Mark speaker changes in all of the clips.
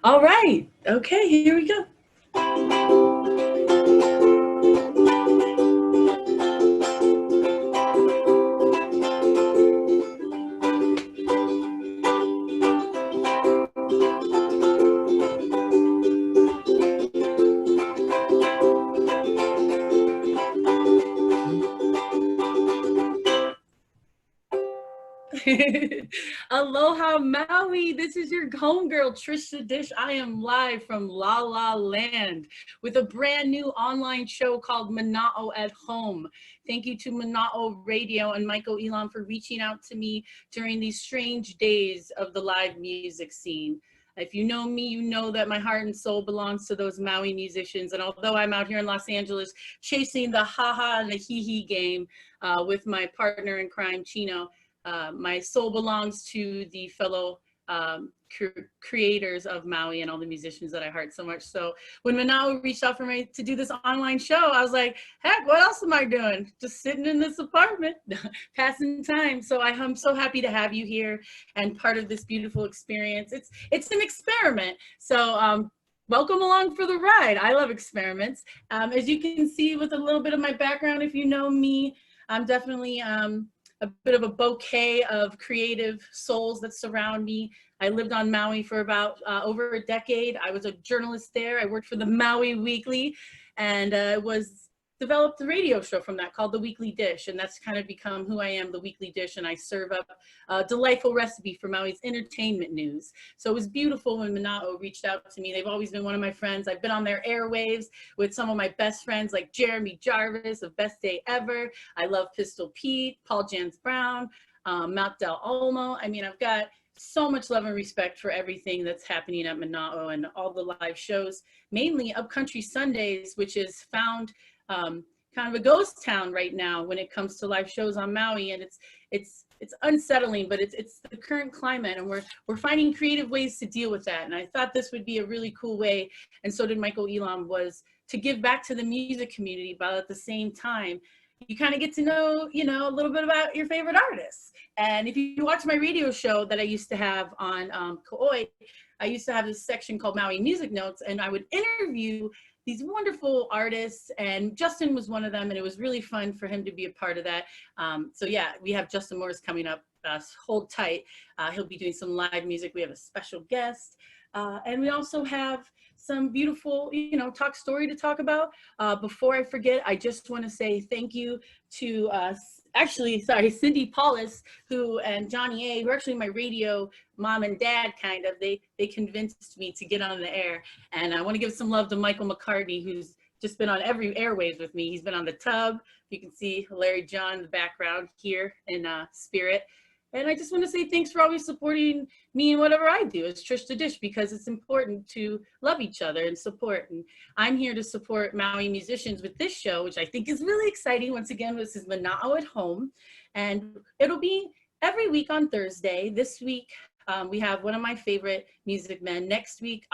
Speaker 1: All right. Okay, here we go. Aloha Maui, this is your homegirl Trish da Dish. I am live from La La Land with a brand new online show called Mana'o at Home. Thank you to Mana'o Radio and Michael Elam for reaching out to me during these strange days of the live music scene. If you know me, you know that my heart and soul belongs to those Maui musicians. And although I'm out here in Los Angeles chasing the ha-ha and the hee-hee game with my partner in crime, Chino, my soul belongs to the fellow creators of Maui and all the musicians that I heart so much. So when Mana'o reached out for me to do this online show, I was like, heck, what else am I doing? Just sitting in this apartment, passing time. So I'm so happy to have you here and part of this beautiful experience. It's an experiment. So welcome along for the ride. I love experiments. As you can see with a little bit of my background, if you know me, I'm definitely a bit of a bouquet of creative souls that surround me. I lived on Maui for about over a decade. I was a journalist there. I worked for the Maui Weekly and developed a radio show from that called The Weekly Dish. And that's kind of become who I am, The Weekly Dish. And I serve up a delightful recipe for Maui's entertainment news. So it was beautiful when Mana'o reached out to me. They've always been one of my friends. I've been on their airwaves with some of my best friends like Jeremy Jarvis of Best Day Ever. I love Pistol Pete, Paul Jans Brown, Mount Del Olmo. I mean, I've got so much love and respect for everything that's happening at Mana'o and all the live shows, mainly Upcountry Sundays, which is found kind of a ghost town right now when it comes to live shows on Maui, and it's unsettling, but it's the current climate, and we're finding creative ways to deal with that. And I thought this would be a really cool way, and so did Michael Elam, was to give back to the music community, but at the same time, you kind of get to know, a little bit about your favorite artists. And if you watch my radio show that I used to have on Kauai, I used to have this section called Maui Music Notes, and I would interview these wonderful artists, and Justin was one of them, and it was really fun for him to be a part of that. So yeah, we have Justin Morris coming up. Hold tight. He'll be doing some live music. We have a special guest. And we also have some beautiful, talk story to talk about. Before I forget, I just want to say thank you to Cindy Paulus, and Johnny A, who are actually my radio mom and dad, kind of. They convinced me to get on the air. And I want to give some love to Michael McCartney, who's just been on every airwaves with me. He's been on The Tub. You can see Larry John in the background here in spirit. And I just want to say thanks for always supporting me in whatever I do as Trish da Dish, because it's important to love each other and support. And I'm here to support Maui musicians with this show, which I think is really exciting. Once again, this is Mana'o at Home, and it'll be every week on Thursday. This week, we have one of my favorite music men. Next week,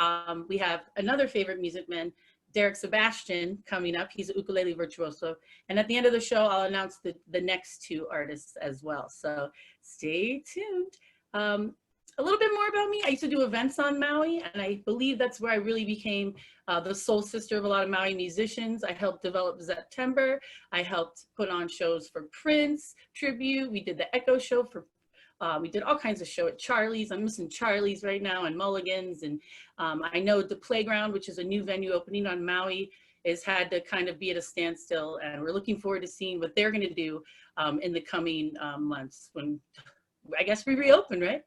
Speaker 1: we have another favorite music man, Derek Sebastian, coming up. He's a ukulele virtuoso. And at the end of the show, I'll announce the next two artists as well. So stay tuned. A little bit more about me. I used to do events on Maui, and I believe that's where I really became the soul sister of a lot of Maui musicians. I helped develop September. I helped put on shows for Prince tribute. We did the Echo show for we did all kinds of show at Charlie's. I'm missing Charlie's right now, and Mulligan's. And I know the Playground, which is a new venue opening on Maui, has had to kind of be at a standstill. And we're looking forward to seeing what they're going to do in the coming months when I guess we reopen, right?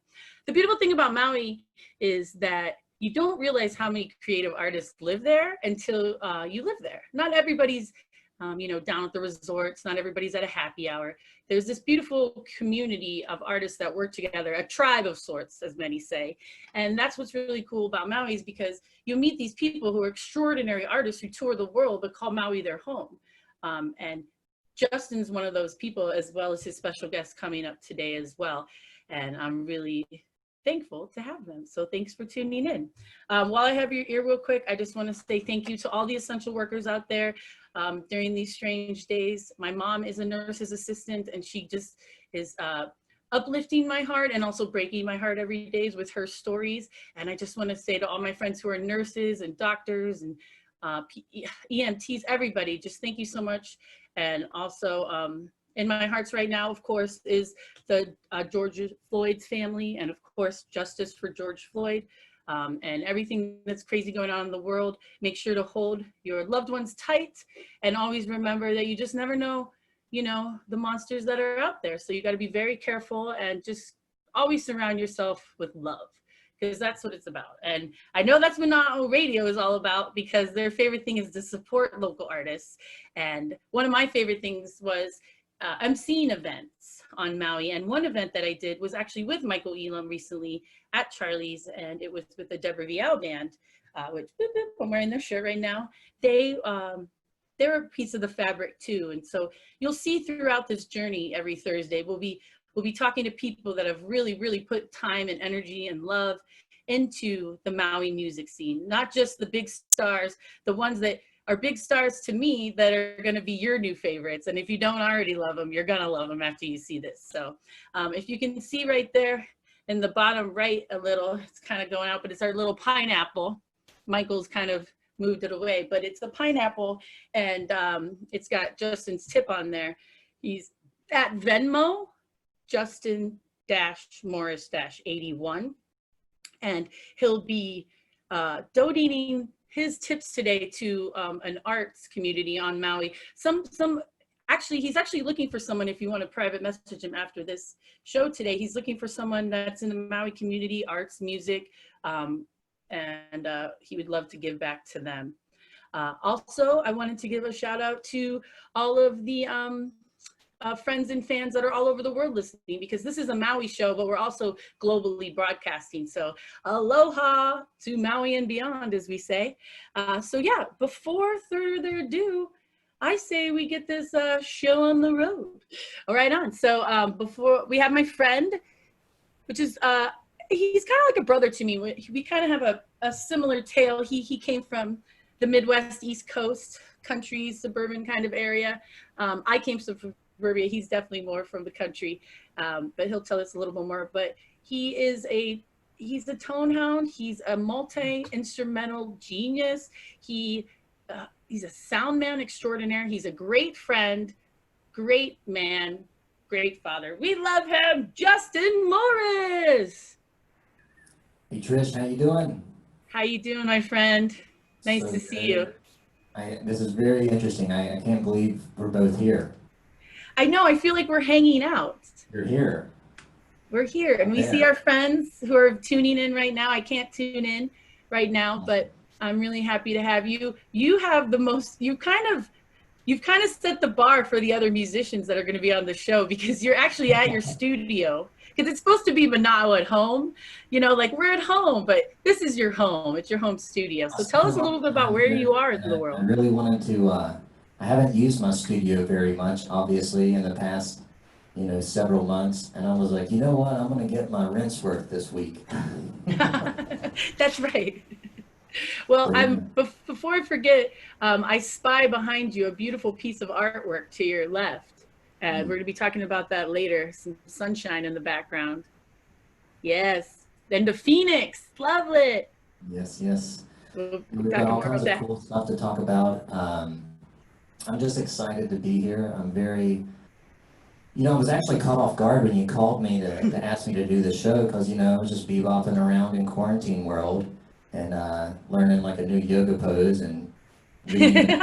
Speaker 1: The beautiful thing about Maui is that you don't realize how many creative artists live there until you live there. Not everybody's down at the resorts. Not everybody's at a happy hour. There's this beautiful community of artists that work together, a tribe of sorts, as many say. And that's what's really cool about Maui, is because you meet these people who are extraordinary artists who tour the world but call Maui their home. And Justin's one of those people, as well as his special guest coming up today as well. And I'm really thankful to have them. So thanks for tuning in. While I have your ear real quick, I just want to say thank you to all the essential workers out there during these strange days. My mom is a nurse's assistant, and she just is uplifting my heart and also breaking my heart every day with her stories. And I just want to say to all my friends who are nurses and doctors and EMTs, everybody, just thank you so much. And also in my hearts right now, of course, is the George Floyd's family, and of course, justice for George Floyd. And everything that's crazy going on in the world. Make sure to hold your loved ones tight, and always remember that you just never know, you know, the monsters that are out there. So you got to be very careful and just always surround yourself with love, because that's what it's about. And I know that's what Mana'o Radio is all about, because their favorite thing is to support local artists. And one of my favorite things was emceeing events on Maui. And one event that I did was actually with Michael Elam recently at Charlie's, and it was with the Deborah Vial Band, which I'm wearing their shirt right now. They're a piece of the fabric too. And so you'll see throughout this journey every Thursday, we'll be talking to people that have really put time and energy and love into the Maui music scene, not just the big stars, the ones that are big stars to me that are going to be your new favorites. And if you don't already love them, you're going to love them after you see this. So if you can see right there in the bottom right a little, it's kind of going out, but it's our little pineapple. Michael's kind of moved it away, but it's the pineapple, and it's got Justin's tip on there. He's at Venmo, Justin-Morris-81, and he'll be donating his tips today to an arts community on Maui. Actually, he's actually looking for someone. If you want to private message him after this show today, he's looking for someone that's in the Maui community, arts, music, and he would love to give back to them. Also, I wanted to give a shout out to all of the friends and fans that are all over the world listening, because this is a Maui show, but we're also globally broadcasting. So aloha to Maui and beyond, as we say. So yeah, before further ado, I say we get this show on the road. All right, on. So before we have my friend, which is, he's kind of like a brother to me. We kind of have a similar tale. He came from the Midwest, East Coast, country, suburban kind of area. I came from suburbia. He's definitely more from the country, but he'll tell us a little bit more. But he's a tone hound. He's a multi-instrumental genius. He's a sound man extraordinaire. He's a great friend, great man, great father. We love him, Justin Morris.
Speaker 2: Hey Trish, how you doing?
Speaker 1: How you doing, my friend? Nice to see you.
Speaker 2: This is very interesting. I can't believe we're both here.
Speaker 1: I know, I feel like we're hanging out.
Speaker 2: You're here.
Speaker 1: We're here, and we see our friends who are tuning in right now. I can't tune in right now, but I'm really happy to have you. You have the most, you've kind of set the bar for the other musicians that are going to be on the show, because you're actually at your studio. Because it's supposed to be Mana'o at home, you know, like we're at home, but this is your home. It's your home studio. So tell us a little bit about where you are in the world.
Speaker 2: I really wanted to, I haven't used my studio very much, obviously, in the past, several months. And I was like, you know what, I'm going to get my rent's worth this week.
Speaker 1: That's right. Well, before I forget, I spy behind you a beautiful piece of artwork to your left. And we're going to be talking about that later. Some sunshine in the background. Yes. Then the Phoenix. Love it.
Speaker 2: Yes, yes.
Speaker 1: We'll
Speaker 2: We've got all kinds of cool stuff to talk about. I'm just excited to be here. I'm very, I was actually caught off guard when you called me to ask me to do the show, because, I was just bebopping around in quarantine world and learning like a new yoga pose and reading.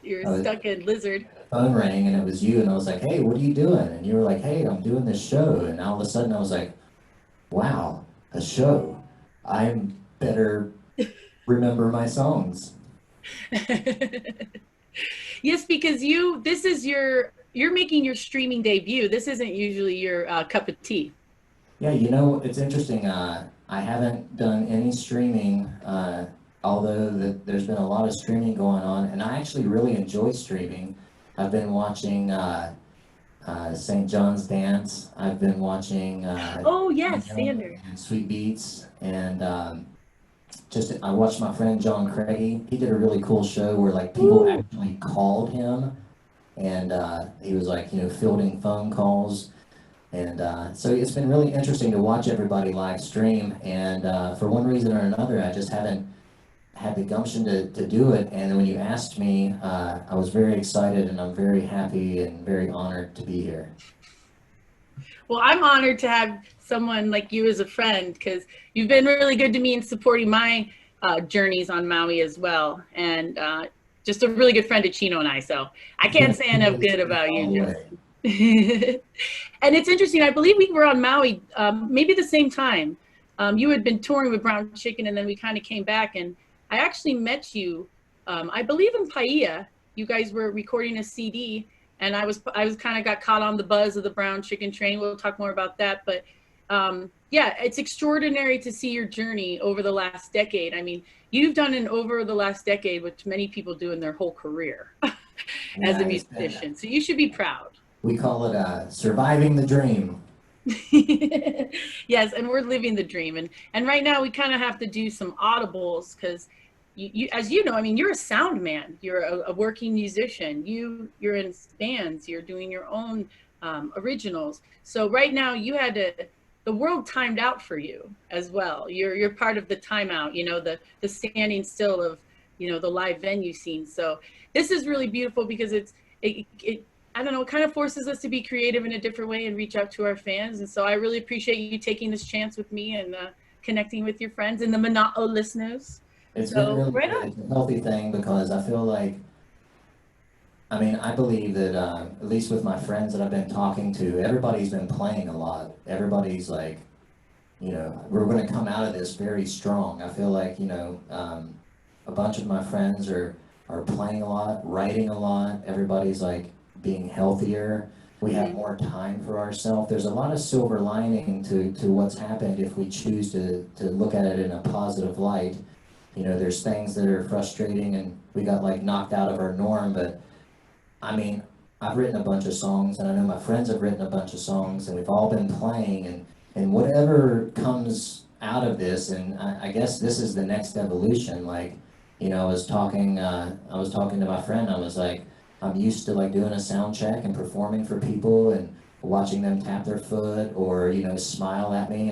Speaker 1: You're stuck in lizard.
Speaker 2: Phone rang and it was you, and I was like, hey, what are you doing? And you were like, hey, I'm doing this show. And all of a sudden I was like, wow, a show. I'm better remember my songs.
Speaker 1: Yes, because you're making your streaming debut. This isn't usually your cup of tea.
Speaker 2: Yeah, it's interesting. I haven't done any streaming, although there's been a lot of streaming going on, and I actually really enjoy streaming. I've been watching St. John's Dance. I've been watching
Speaker 1: oh yes, Sander.
Speaker 2: And Sweet Beats, and I watched my friend John Craigie. He did a really cool show where like people actually called him, and he was like fielding phone calls. And so it's been really interesting to watch everybody live stream. And for one reason or another, I just haven't had the gumption to do it. And when you asked me, I was very excited, and I'm very happy and very honored to be here.
Speaker 1: Well, I'm honored to have someone like you as a friend, because you've been really good to me in supporting my journeys on Maui as well. And just a really good friend to Chino and I. So I can't say enough good about you, Justin. And it's interesting. I believe we were on Maui maybe the same time. You had been touring with Brown Chicken, and then we kind of came back. And I actually met you, I believe in Paia. You guys were recording a CD. And I was kind of got caught on the buzz of the Brown Chicken train. We'll talk more about that. But yeah, it's extraordinary to see your journey over the last decade. I mean, you've done an over the last decade, which many people do in their whole career as a musician. So you should be proud.
Speaker 2: We call it surviving the dream.
Speaker 1: Yes, and we're living the dream. And right now we kind of have to do some audibles, because you, as you know, I mean, you're a sound man. You're a working musician. You're in bands. You're doing your own originals. So right now, the world timed out for you as well. You're part of the timeout. You know, the standing still of, you know, the live venue scene. So this is really beautiful, because it I don't know, it kind of forces us to be creative in a different way and reach out to our fans. And so I really appreciate you taking this chance with me and connecting with your friends and the Mana'o listeners.
Speaker 2: It's been really good. It's a healthy thing, because I feel like, I mean, I believe that at least with my friends that I've been talking to, everybody's been playing a lot. Everybody's like, you know, we're going to come out of this very strong. I feel like, you know, a bunch of my friends are playing a lot, writing a lot. Everybody's like being healthier. We have more time for ourselves. There's a lot of silver lining to what's happened if we choose to look at it in a positive light. You know, there's things that are frustrating, and we got like knocked out of our norm, but I mean, I've written a bunch of songs, and I know my friends have written a bunch of songs, and we've all been playing, and whatever comes out of this, and I guess this is the next evolution. Like, you know, I was talking to my friend. I was like, I'm used to like doing a sound check and performing for people and watching them tap their foot or, you know, smile at me,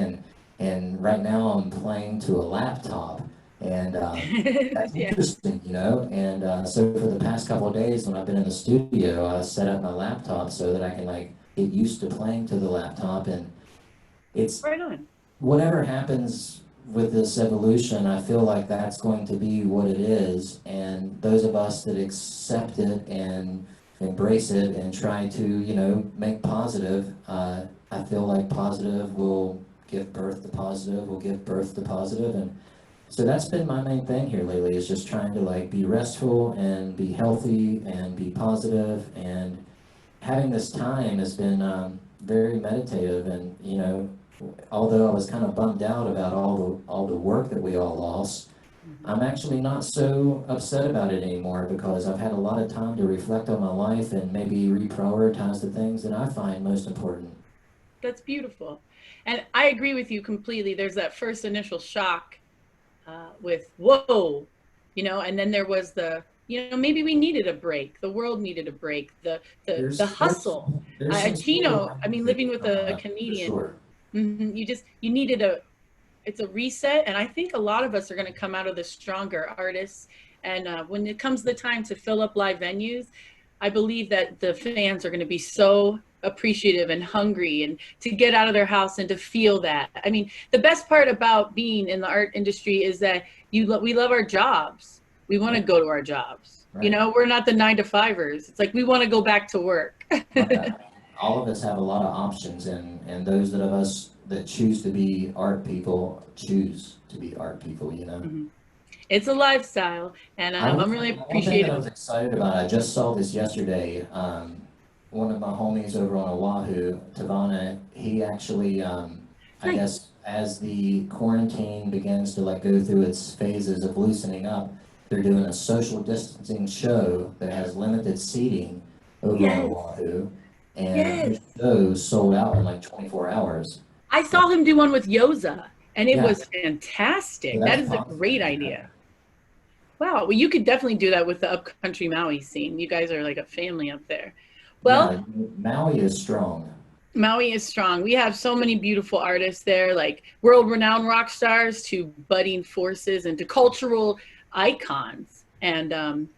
Speaker 2: and right now I'm playing to a laptop. And that's interesting, you know. And so for the past couple of days when I've been in the studio, I set up my laptop so that I can like get used to playing to the laptop. And it's
Speaker 1: right on.
Speaker 2: Whatever happens with this evolution, I feel like that's going to be what it is. And those of us that accept it and embrace it and try to, you know, make positive, I feel like positive will give birth to positive, will give birth to positive. And so that's been my main thing here lately, is just trying to like be restful and be healthy and be positive. And having this time has been very meditative. And, you know, although I was kind of bummed out about all the work that we all lost, I'm actually not so upset about it anymore, because I've had a lot of time to reflect on my life and maybe reprioritize the things that I find most important.
Speaker 1: That's beautiful. And I agree with you completely. There's that first initial shock with, whoa, you know, and then there was the, you know, maybe we needed a break. The world needed a break. The hustle. Chino, I mean, living with a comedian,
Speaker 2: sure.
Speaker 1: You needed it's a reset. And I think a lot of us are going to come out of this stronger artists. And when it comes the time to fill up live venues, I believe that the fans are going to be so appreciative and hungry and to get out of their house and to feel that. I mean, the best part about being in the art industry is that we love our jobs. We want to go to our jobs. Right. You know, we're not the 9-to-5ers. It's like we want to go back to work.
Speaker 2: All of us have a lot of options, and those of us that choose to be art people choose to be art people, you know.
Speaker 1: Mm-hmm. It's a lifestyle, and I'm really appreciative.
Speaker 2: I was excited about it. I just saw this yesterday. One of my homies over on Oahu, Tavana, he actually, I guess, as the quarantine begins to like go through its phases of loosening up, they're doing a social distancing show that has limited seating over on Oahu, and his show sold out in like 24 hours.
Speaker 1: I saw him do one with Yoza, and it was fantastic. So that is a great idea. Wow, well, you could definitely do that with the upcountry Maui scene. You guys are like a family up there. Well,
Speaker 2: Maui is strong.
Speaker 1: Maui is strong. We have so many beautiful artists there, like world-renowned rock stars to budding forces and to cultural icons. And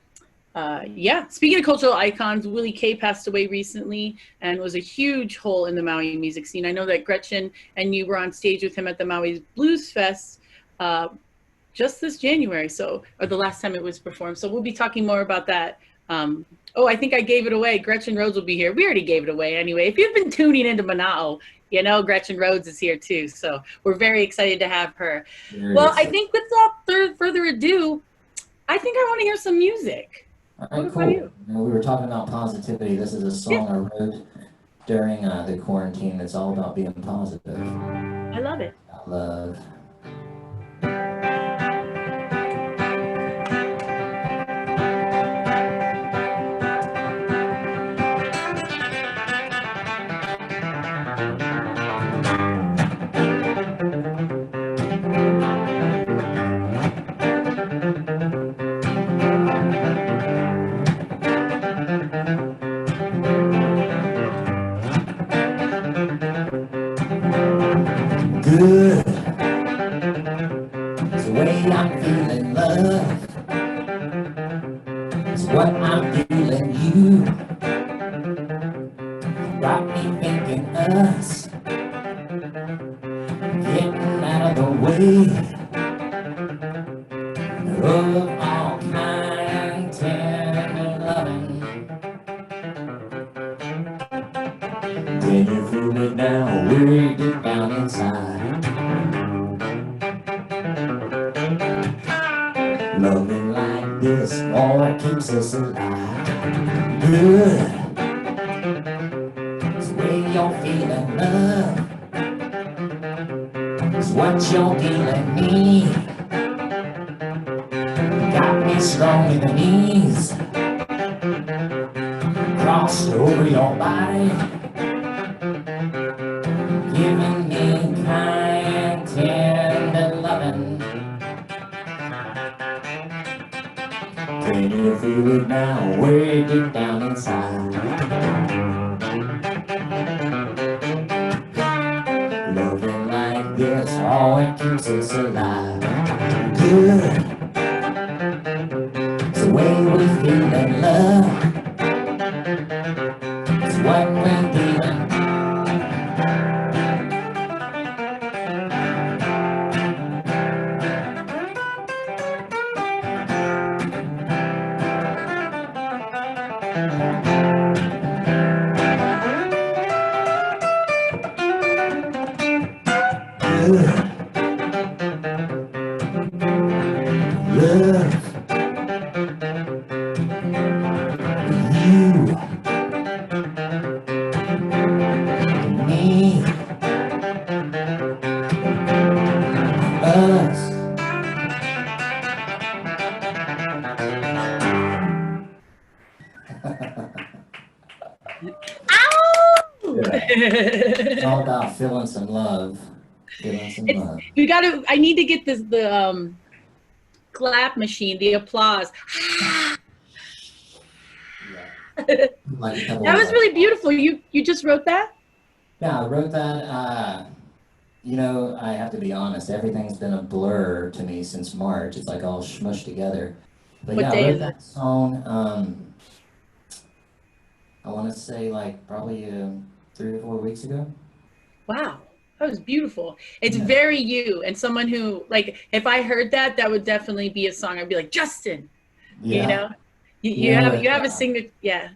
Speaker 1: yeah, speaking of cultural icons, Willie K passed away recently and was a huge hole in the Maui music scene. I know that Gretchen and you were on stage with him at the Maui Blues Fest just this January, or the last time it was performed. So we'll be talking more about that. Oh, I think I gave it away. Gretchen Rhodes will be here. We already gave it away anyway. If you've been tuning into Mana'o, you know Gretchen Rhodes is here too. So we're very excited to have her. Well, I think without further ado, I think I want to hear some music.
Speaker 2: All right, cool. You know, we were talking about positivity. This is a song I wrote during the quarantine. It's all about being positive.
Speaker 1: I love it.
Speaker 2: I love. Good. It's the way I'm feeling, love. It's what I'm feeling, you. Got me thinking us getting out of the way of all kind, tender loving. Can you feel it now, way deep down inside? Loving like this, all that keeps us alive. Good. It's the way you're feeling, love. It's what you're giving me. Got me strong in the knees. Cross over your body. Giving me kind, tender loving. Can you feel it now, way deep down inside? Loving like this, all it keeps us alive. Good. It's the way we feel in love. It's what we're feeling. It's all about feeling some love. Feeling some love.
Speaker 1: You gotta, I need to get the clap machine, the applause. That was really beautiful. You just wrote that?
Speaker 2: Yeah, I wrote that. You know, I have to be honest, everything's been a blur to me since March. It's like all smushed together. But
Speaker 1: what
Speaker 2: yeah,
Speaker 1: day
Speaker 2: I wrote
Speaker 1: is
Speaker 2: that song, I want to say like probably 3 or 4 weeks ago.
Speaker 1: Wow, that was beautiful. It's very you, and someone who, like, if I heard that, that would definitely be a song. I'd be like, Justin, you know? You have a signature,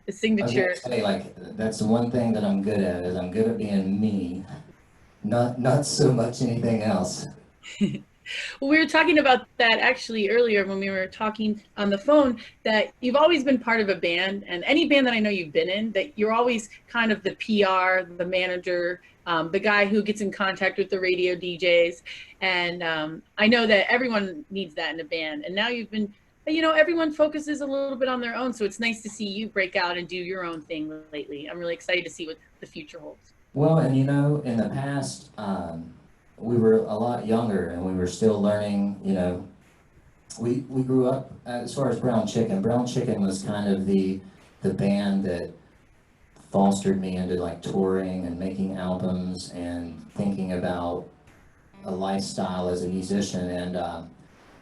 Speaker 1: a signature.
Speaker 2: I was gonna say, like, that's the one thing that I'm good at, is I'm good at being me, not so much anything else.
Speaker 1: Well, we were talking about that actually earlier when we were talking on the phone, that you've always been part of a band, and any band that I know you've been in, that you're always kind of the PR, the manager, the guy who gets in contact with the radio DJs. And I know that everyone needs that in a band. And now you've been, you know, everyone focuses a little bit on their own. So it's nice to see you break out and do your own thing lately. I'm really excited to see what the future holds.
Speaker 2: Well, and you know, in the past, we were a lot younger and we were still learning, you know. We grew up, as far as BrownChicken was kind of the band that fostered me into like touring and making albums and thinking about a lifestyle as a musician. And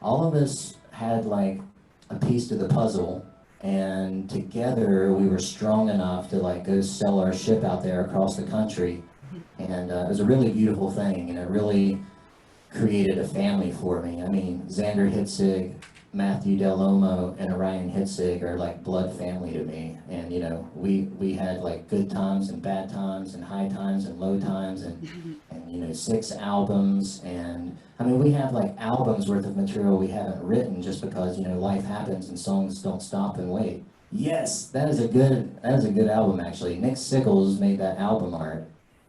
Speaker 2: all of us had like a piece to the puzzle, and together we were strong enough to like go sell our ship out there across the country. And it was a really beautiful thing, and it really created a family for me. I mean, Xander Hitzig, Matthew Del and Orion Hitzig are like blood family to me. And you know, we had like good times and bad times and high times and low times, and you know, 6 albums. And I mean, we have like albums worth of material we haven't written just because, you know, life happens and songs don't stop and wait. Yes, that is a good album actually. Nick Sickles made that album art.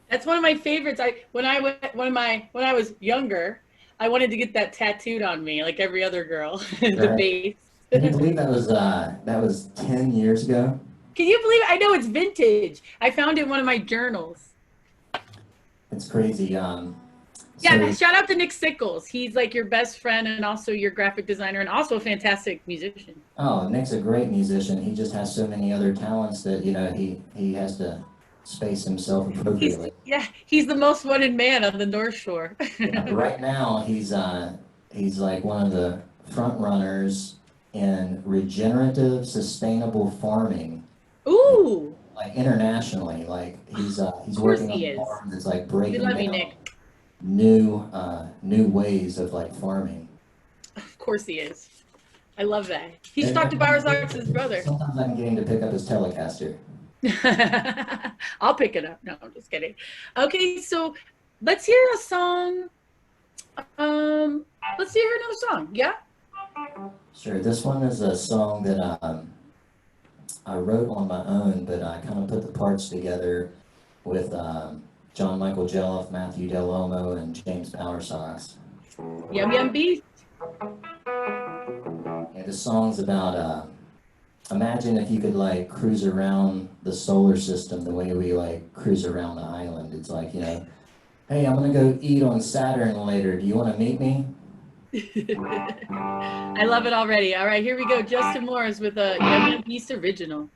Speaker 1: That's one of my favorites. When I was younger, I wanted to get that tattooed on me like every other girl. The bass.
Speaker 2: Can you believe that was 10 years ago?
Speaker 1: Can you believe it? I know, it's vintage. I found it in one of my journals.
Speaker 2: It's crazy.
Speaker 1: Yeah, shout out to Nick Sickles. He's like your best friend and also your graphic designer and also a fantastic musician.
Speaker 2: Oh, Nick's a great musician. He just has so many other talents that, you know, he has to space himself appropriately.
Speaker 1: He's the most wanted man on the North Shore.
Speaker 2: Yeah, right now, he's like one of the front runners in regenerative, sustainable farming.
Speaker 1: Ooh!
Speaker 2: Like internationally, like he's working on a farm that's like breaking down new ways of like farming.
Speaker 1: Of course he is. I love that. He's talked to Barazak's brother.
Speaker 2: Sometimes I'm getting to pick up his Telecaster.
Speaker 1: I'll pick it up. No, I'm just kidding. Okay, so let's hear a song. Let's hear another song. Yeah?
Speaker 2: Sure. This one is a song that I wrote on my own, but I kind of put the parts together with John Michael Jelliff, Matthew Del and James Bowersox.
Speaker 1: YumYum Beast.
Speaker 2: And the song's about imagine if you could like cruise around the solar system the way we like cruise around the island. It's like, you know, hey, I'm gonna go eat on Saturn later. Do you want to meet me?
Speaker 1: I love it already. All right, here we go. Justin Morris with a YumYum Beast original.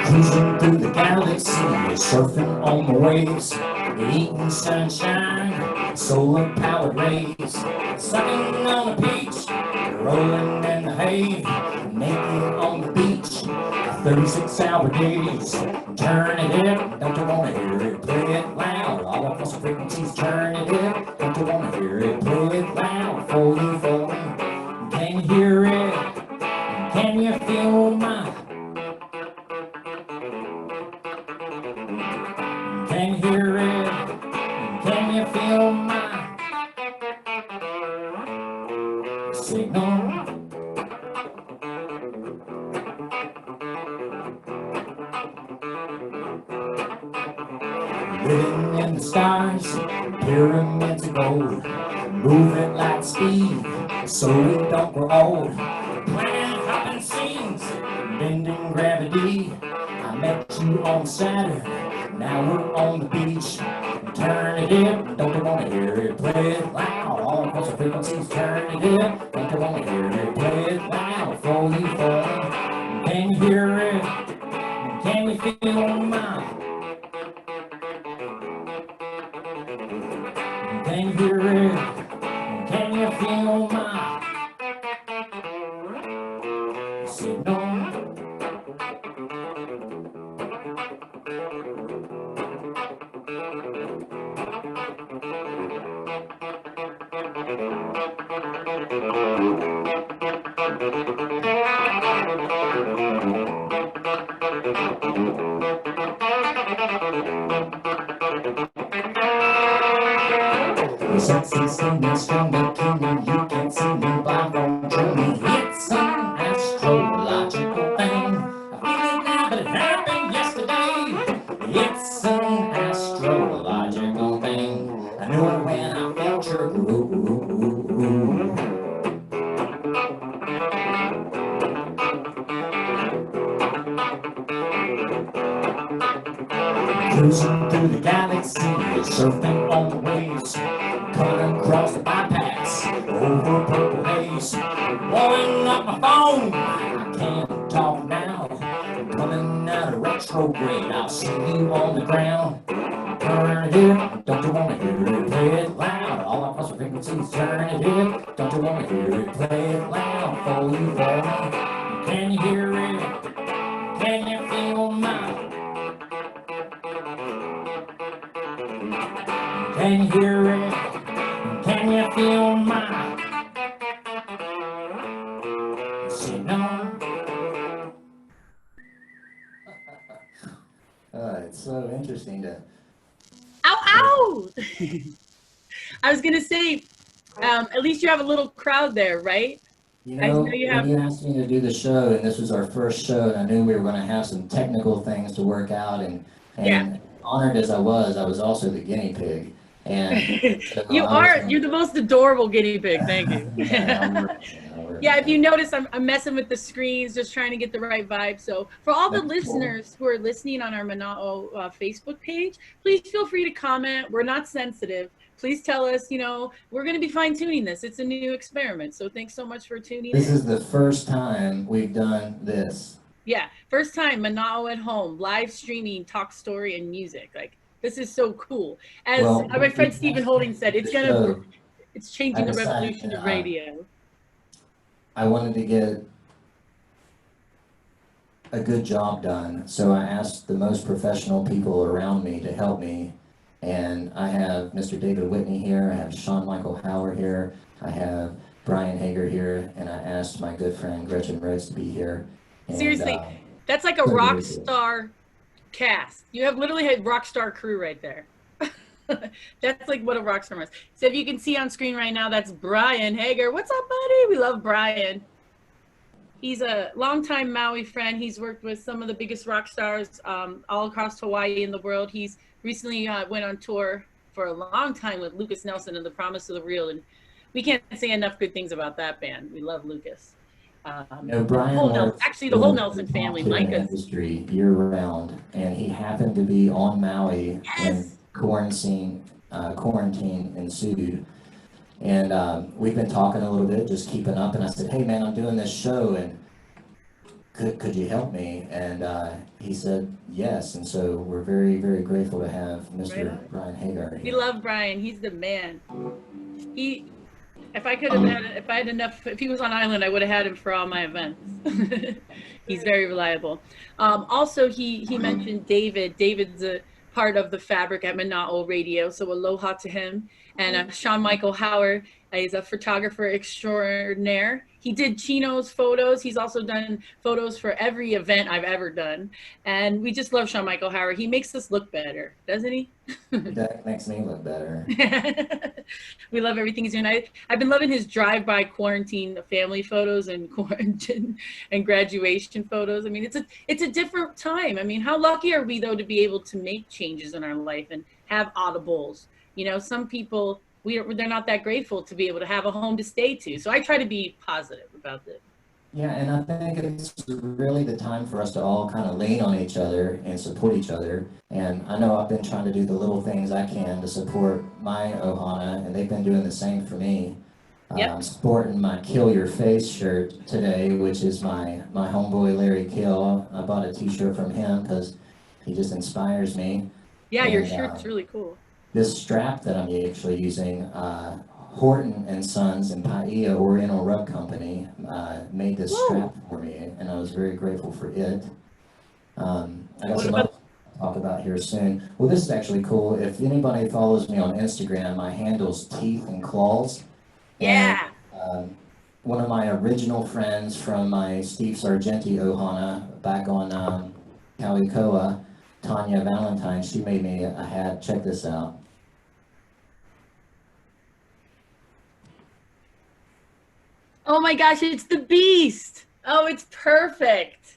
Speaker 2: Cruising through the galaxy, surfing on the waves, eating sunshine, solar-powered rays, sucking on a peach, rolling in the hay, naked on the beach, 36-hour days, turn it up, don't you wanna hear it, play it loud, all across the frequencies, turn it up, don't you wanna hear it, play it loud, for you, can you hear it, can you feel my can you hear it? Can you feel my signal? Living in the stars, pyramids of gold, moving like speed, so we don't grow old. Planet hopping scenes, bending gravity. I met you on Saturn. Now we're on the beach, turn it up, don't you wanna hear it, play it loud, all across the frequencies, turn it up, don't you wanna hear it, play it loud, for you, can you hear it, can you feel my, can you hear it, can you feel my signal? Sexy, singing, stronger, kingdom, you can't see me by wrong journey. It's an astrological thing. I feel it now, but it happened yesterday. It's an astrological thing. I knew it when I felt your groove. cruising through the galaxy, surfing on the waves, coming across the bypass, over purple haze, blowing up my phone. I can't talk now, coming out of retrograde. I'll see you on the ground. Turn it here, don't you wanna hear it? Play it loud, all across the frequencies. Turn it here, don't you wanna hear it? Play it loud for you, for me. Can you hear it? Can you feel mine? Can you hear it? Can you feel mine? See, no. It's so interesting to.
Speaker 1: Ow, ow! I was gonna say, at least you have a little crowd there, right?
Speaker 2: You know, when you asked me to do the show, and this was our first show, and I knew we were going to have some technical things to work out, and
Speaker 1: Yeah.
Speaker 2: honored as I was also the guinea pig. And so
Speaker 1: you're the most adorable guinea pig. Thank you. Yeah, if you notice, I'm messing with the screens, just trying to get the right vibe. So for all the listeners who are listening on our Mana'o Facebook page, please feel free to comment. We're not sensitive. Please tell us, you know, we're going to be fine tuning this. It's a new experiment. So thanks so much for tuning in.
Speaker 2: This is the first time we've done this.
Speaker 1: Yeah, first time Mana'o at home, live streaming, talk story, and music. Like, this is so cool. As my friend Stephen Holding said, it's changing the revolution of radio.
Speaker 2: I wanted to get a good job done, so I asked the most professional people around me to help me. And I have Mr. David Whitney here, I have Sean Michael Howard here, I have Brian Hager here, and I asked my good friend Gretchen Rhodes to be here. And,
Speaker 1: seriously, that's like a rock star cast. You have literally a rock star crew right there. That's like what a rock star is. So if you can see on screen right now, that's Brian Hager. What's up, buddy? We love Brian. He's a longtime Maui friend. He's worked with some of the biggest rock stars all across Hawaii and the world. He's recently went on tour for a long time with Lucas Nelson and The Promise of the Real, and we can't say enough good things about that band. We love Lucas.
Speaker 2: Brian
Speaker 1: actually the whole Nelson family, Micah's
Speaker 2: industry year round, and he happened to be on Maui when quarantine ensued. And we've been talking a little bit, just keeping up, and I said, hey man, I'm doing this show, and could you help me? And he said yes, and so we're very, very grateful to have Mr. Brian Hager.
Speaker 1: We love Brian. He's the man. If he was on island, I would have had him for all my events. He's very reliable. Also, he mentioned David. David's a part of the fabric at Mana'o Radio, so aloha to him. And Sean Michael Howard is a photographer extraordinaire. He did Chino's photos. He's also done photos for every event I've ever done. And we just love Sean Michael Howard. He makes us look better, doesn't he?
Speaker 2: That makes me look better.
Speaker 1: We love everything he's doing. I've been loving his drive-by quarantine family photos and quarantine and graduation photos. I mean, it's a different time. I mean, how lucky are we, though, to be able to make changes in our life and have audibles? You know, some people, they're not that grateful to be able to have a home to stay to. So I try to be positive about this.
Speaker 2: Yeah, and I think it's really the time for us to all kind of lean on each other and support each other. And I know I've been trying to do the little things I can to support my ohana, and they've been doing the same for me. I'm sporting my Kill Your Face shirt today, which is my homeboy Larry Kill. I bought a t-shirt from him because he just inspires me.
Speaker 1: Yeah, your shirt's really cool.
Speaker 2: This strap that I'm actually using, Horton and Sons in Paia Oriental Rug Company made this strap for me, and I was very grateful for it. I got some other to talk about here soon. Well, this is actually cool. If anybody follows me on Instagram, my handle's Teeth and Claws.
Speaker 1: Yeah.
Speaker 2: And, one of my original friends from my Steve Sargenti ohana back on Kauikoa, Tanya Valentine, she made me a hat. Check this out.
Speaker 1: Oh my gosh, it's the Beast. Oh, it's perfect.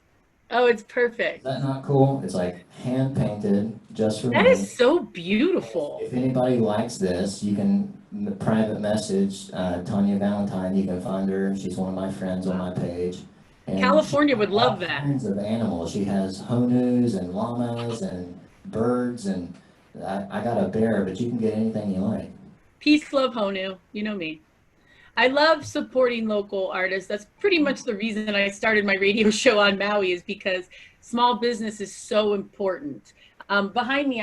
Speaker 1: Oh, it's perfect.
Speaker 2: Is that not cool? It's like hand painted just for me.
Speaker 1: That is so beautiful.
Speaker 2: If anybody likes this, you can private message Tanya Valentine. You can find her. She's one of my friends on my page. And
Speaker 1: California would love that.
Speaker 2: Kinds of animals. She has honus and llamas and birds, and I got a bear, but you can get anything you like.
Speaker 1: Peace, love, Honu. You know me. I love supporting local artists. That's pretty much the reason I started my radio show on Maui, is because small business is so important. Behind me,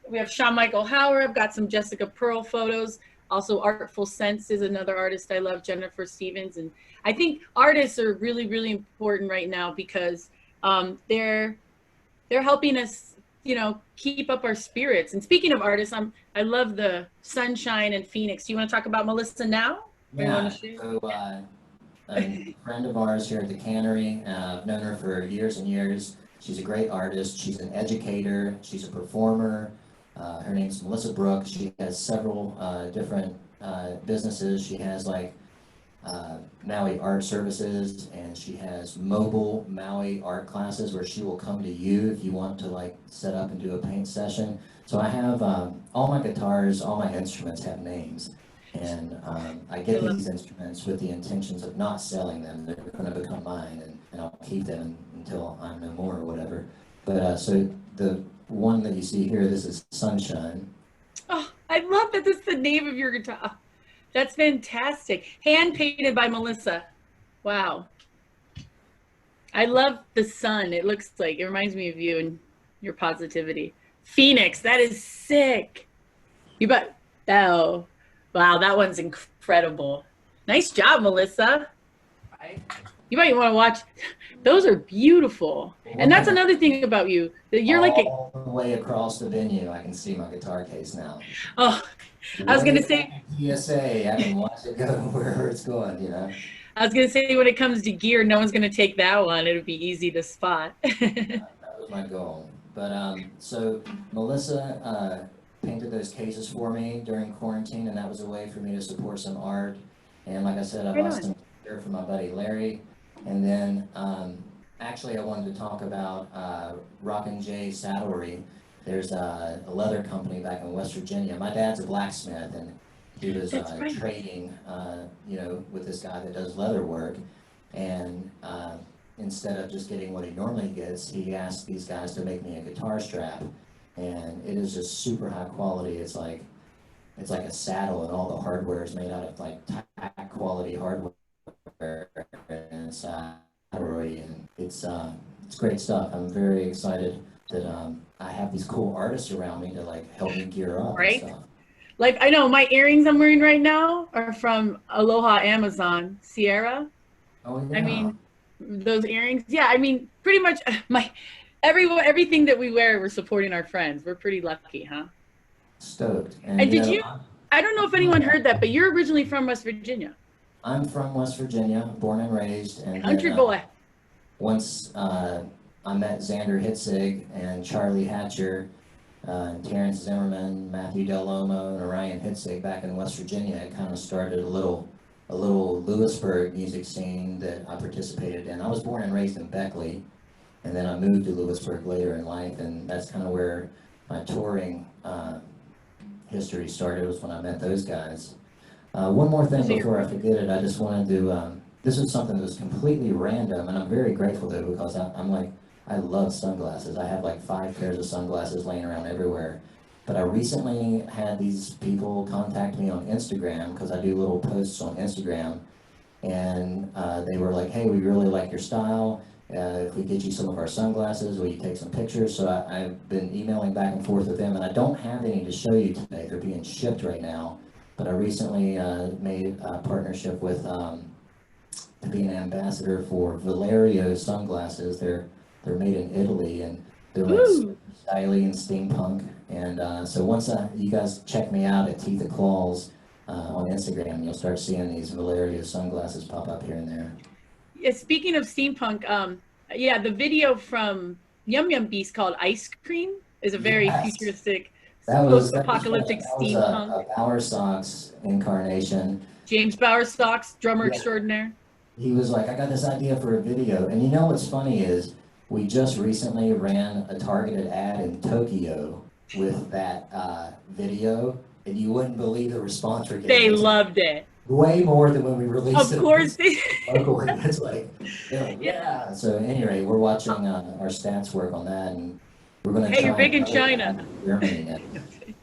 Speaker 1: we have Sean Michael Howard. I've got some Jessica Pearl photos. Also, Artful Sense is another artist I love, Jennifer Stevens. And I think artists are really, really important right now because they're helping us, you know, keep up our spirits. And speaking of artists, I love the sunshine in Phoenix. Do you want to talk about Melissa now?
Speaker 2: Yeah, so a friend of ours here at the cannery, I've known her for years and years. She's a great artist. She's an educator. She's a performer. Her name's Melissa Brooks. She has several different businesses. She has like Maui Art Services, and she has mobile Maui art classes where she will come to you if you want to like set up and do a paint session. So I have all my guitars, all my instruments have names. And I get these instruments with the intentions of not selling them. They're going to become mine, and I'll keep them until I'm no more or whatever. But so the one that you see here, this is Sunshine.
Speaker 1: Oh, I love that this is the name of your guitar. That's fantastic. Hand painted by Melissa. Wow. I love the sun. It looks like, it reminds me of you and your positivity. Phoenix, that is sick. You bet. Oh. Wow, that one's incredible. Nice job, Melissa. You might want to watch. Those are beautiful. And that's another thing about you. That you're like
Speaker 2: all the way across the venue, I can see my guitar case now.
Speaker 1: Oh, I was going to say.
Speaker 2: PSA, I can watch it go wherever it's going, you know.
Speaker 1: I was going to say, when it comes to gear, no one's going to take that one. It'll be easy to spot.
Speaker 2: That was my goal. But so Melissa painted those cases for me during quarantine, and that was a way for me to support some art. And like I said, I bought some gear from my buddy Larry. And then actually I wanted to talk about Rockin' J Saddlery. There's a leather company back in West Virginia. My dad's a blacksmith, and he was trading, you know, with this guy that does leather work. And instead of just getting what he normally gets, he asked these guys to make me a guitar strap. And it is just super high quality. It's like a saddle, and all the hardware is made out of like tack quality hardware, and it's and it's great stuff. I'm very excited that I have these cool artists around me to like help me gear up.
Speaker 1: Right.
Speaker 2: And stuff.
Speaker 1: Like, I know my earrings I'm wearing right now are from Aloha Amazon Sierra.
Speaker 2: Oh yeah.
Speaker 1: I mean, those earrings. Yeah, I mean, pretty much everything that we wear, we're supporting our friends. We're pretty lucky, huh?
Speaker 2: Stoked.
Speaker 1: And did you? I don't know if anyone heard that, but you're originally from West Virginia.
Speaker 2: I'm from West Virginia, born and raised. And
Speaker 1: country boy.
Speaker 2: Once I met Xander Hitzig and Charlie Hatcher, and Terrence Zimmerman, Matthew Del Lomo, and Orion Hitzig back in West Virginia, it kind of started a little Lewisburg music scene that I participated in. I was born and raised in Beckley, and then I moved to Lewisburg later in life, and that's kind of where my touring history started, was when I met those guys. One more thing before I forget it, I just wanted to, this was something that was completely random, and I'm very grateful though, because I love sunglasses. I have like 5 pairs of sunglasses laying around everywhere. But I recently had these people contact me on Instagram, because I do little posts on Instagram, and they were like, hey, we really like your style. If we get you some of our sunglasses, will you take some pictures? So I've been emailing back and forth with them, and I don't have any to show you today. They're being shipped right now. But I recently made a partnership with to be an ambassador for Valerio sunglasses. They're made in Italy, and they're like stylish and steampunk. And so once you guys check me out at Teeth of Claws on Instagram, you'll start seeing these Valerio sunglasses pop up here and there.
Speaker 1: Yeah, speaking of steampunk, yeah, the video from YumYum Beast called Ice Cream is a very futuristic, post-apocalyptic steampunk.
Speaker 2: A Bowersox incarnation.
Speaker 1: James Bowersox, drummer extraordinaire.
Speaker 2: He was like, I got this idea for a video. And you know what's funny is, we just recently ran a targeted ad in Tokyo with that video, and you wouldn't believe the response we're getting.
Speaker 1: They loved it.
Speaker 2: Way more than when we released it.
Speaker 1: Of course.
Speaker 2: Locally. It's like, yeah. So anyway, we're watching our stats work on that, and We're going to
Speaker 1: Hey,
Speaker 2: try
Speaker 1: you're big in
Speaker 2: another
Speaker 1: China.
Speaker 2: Germany next.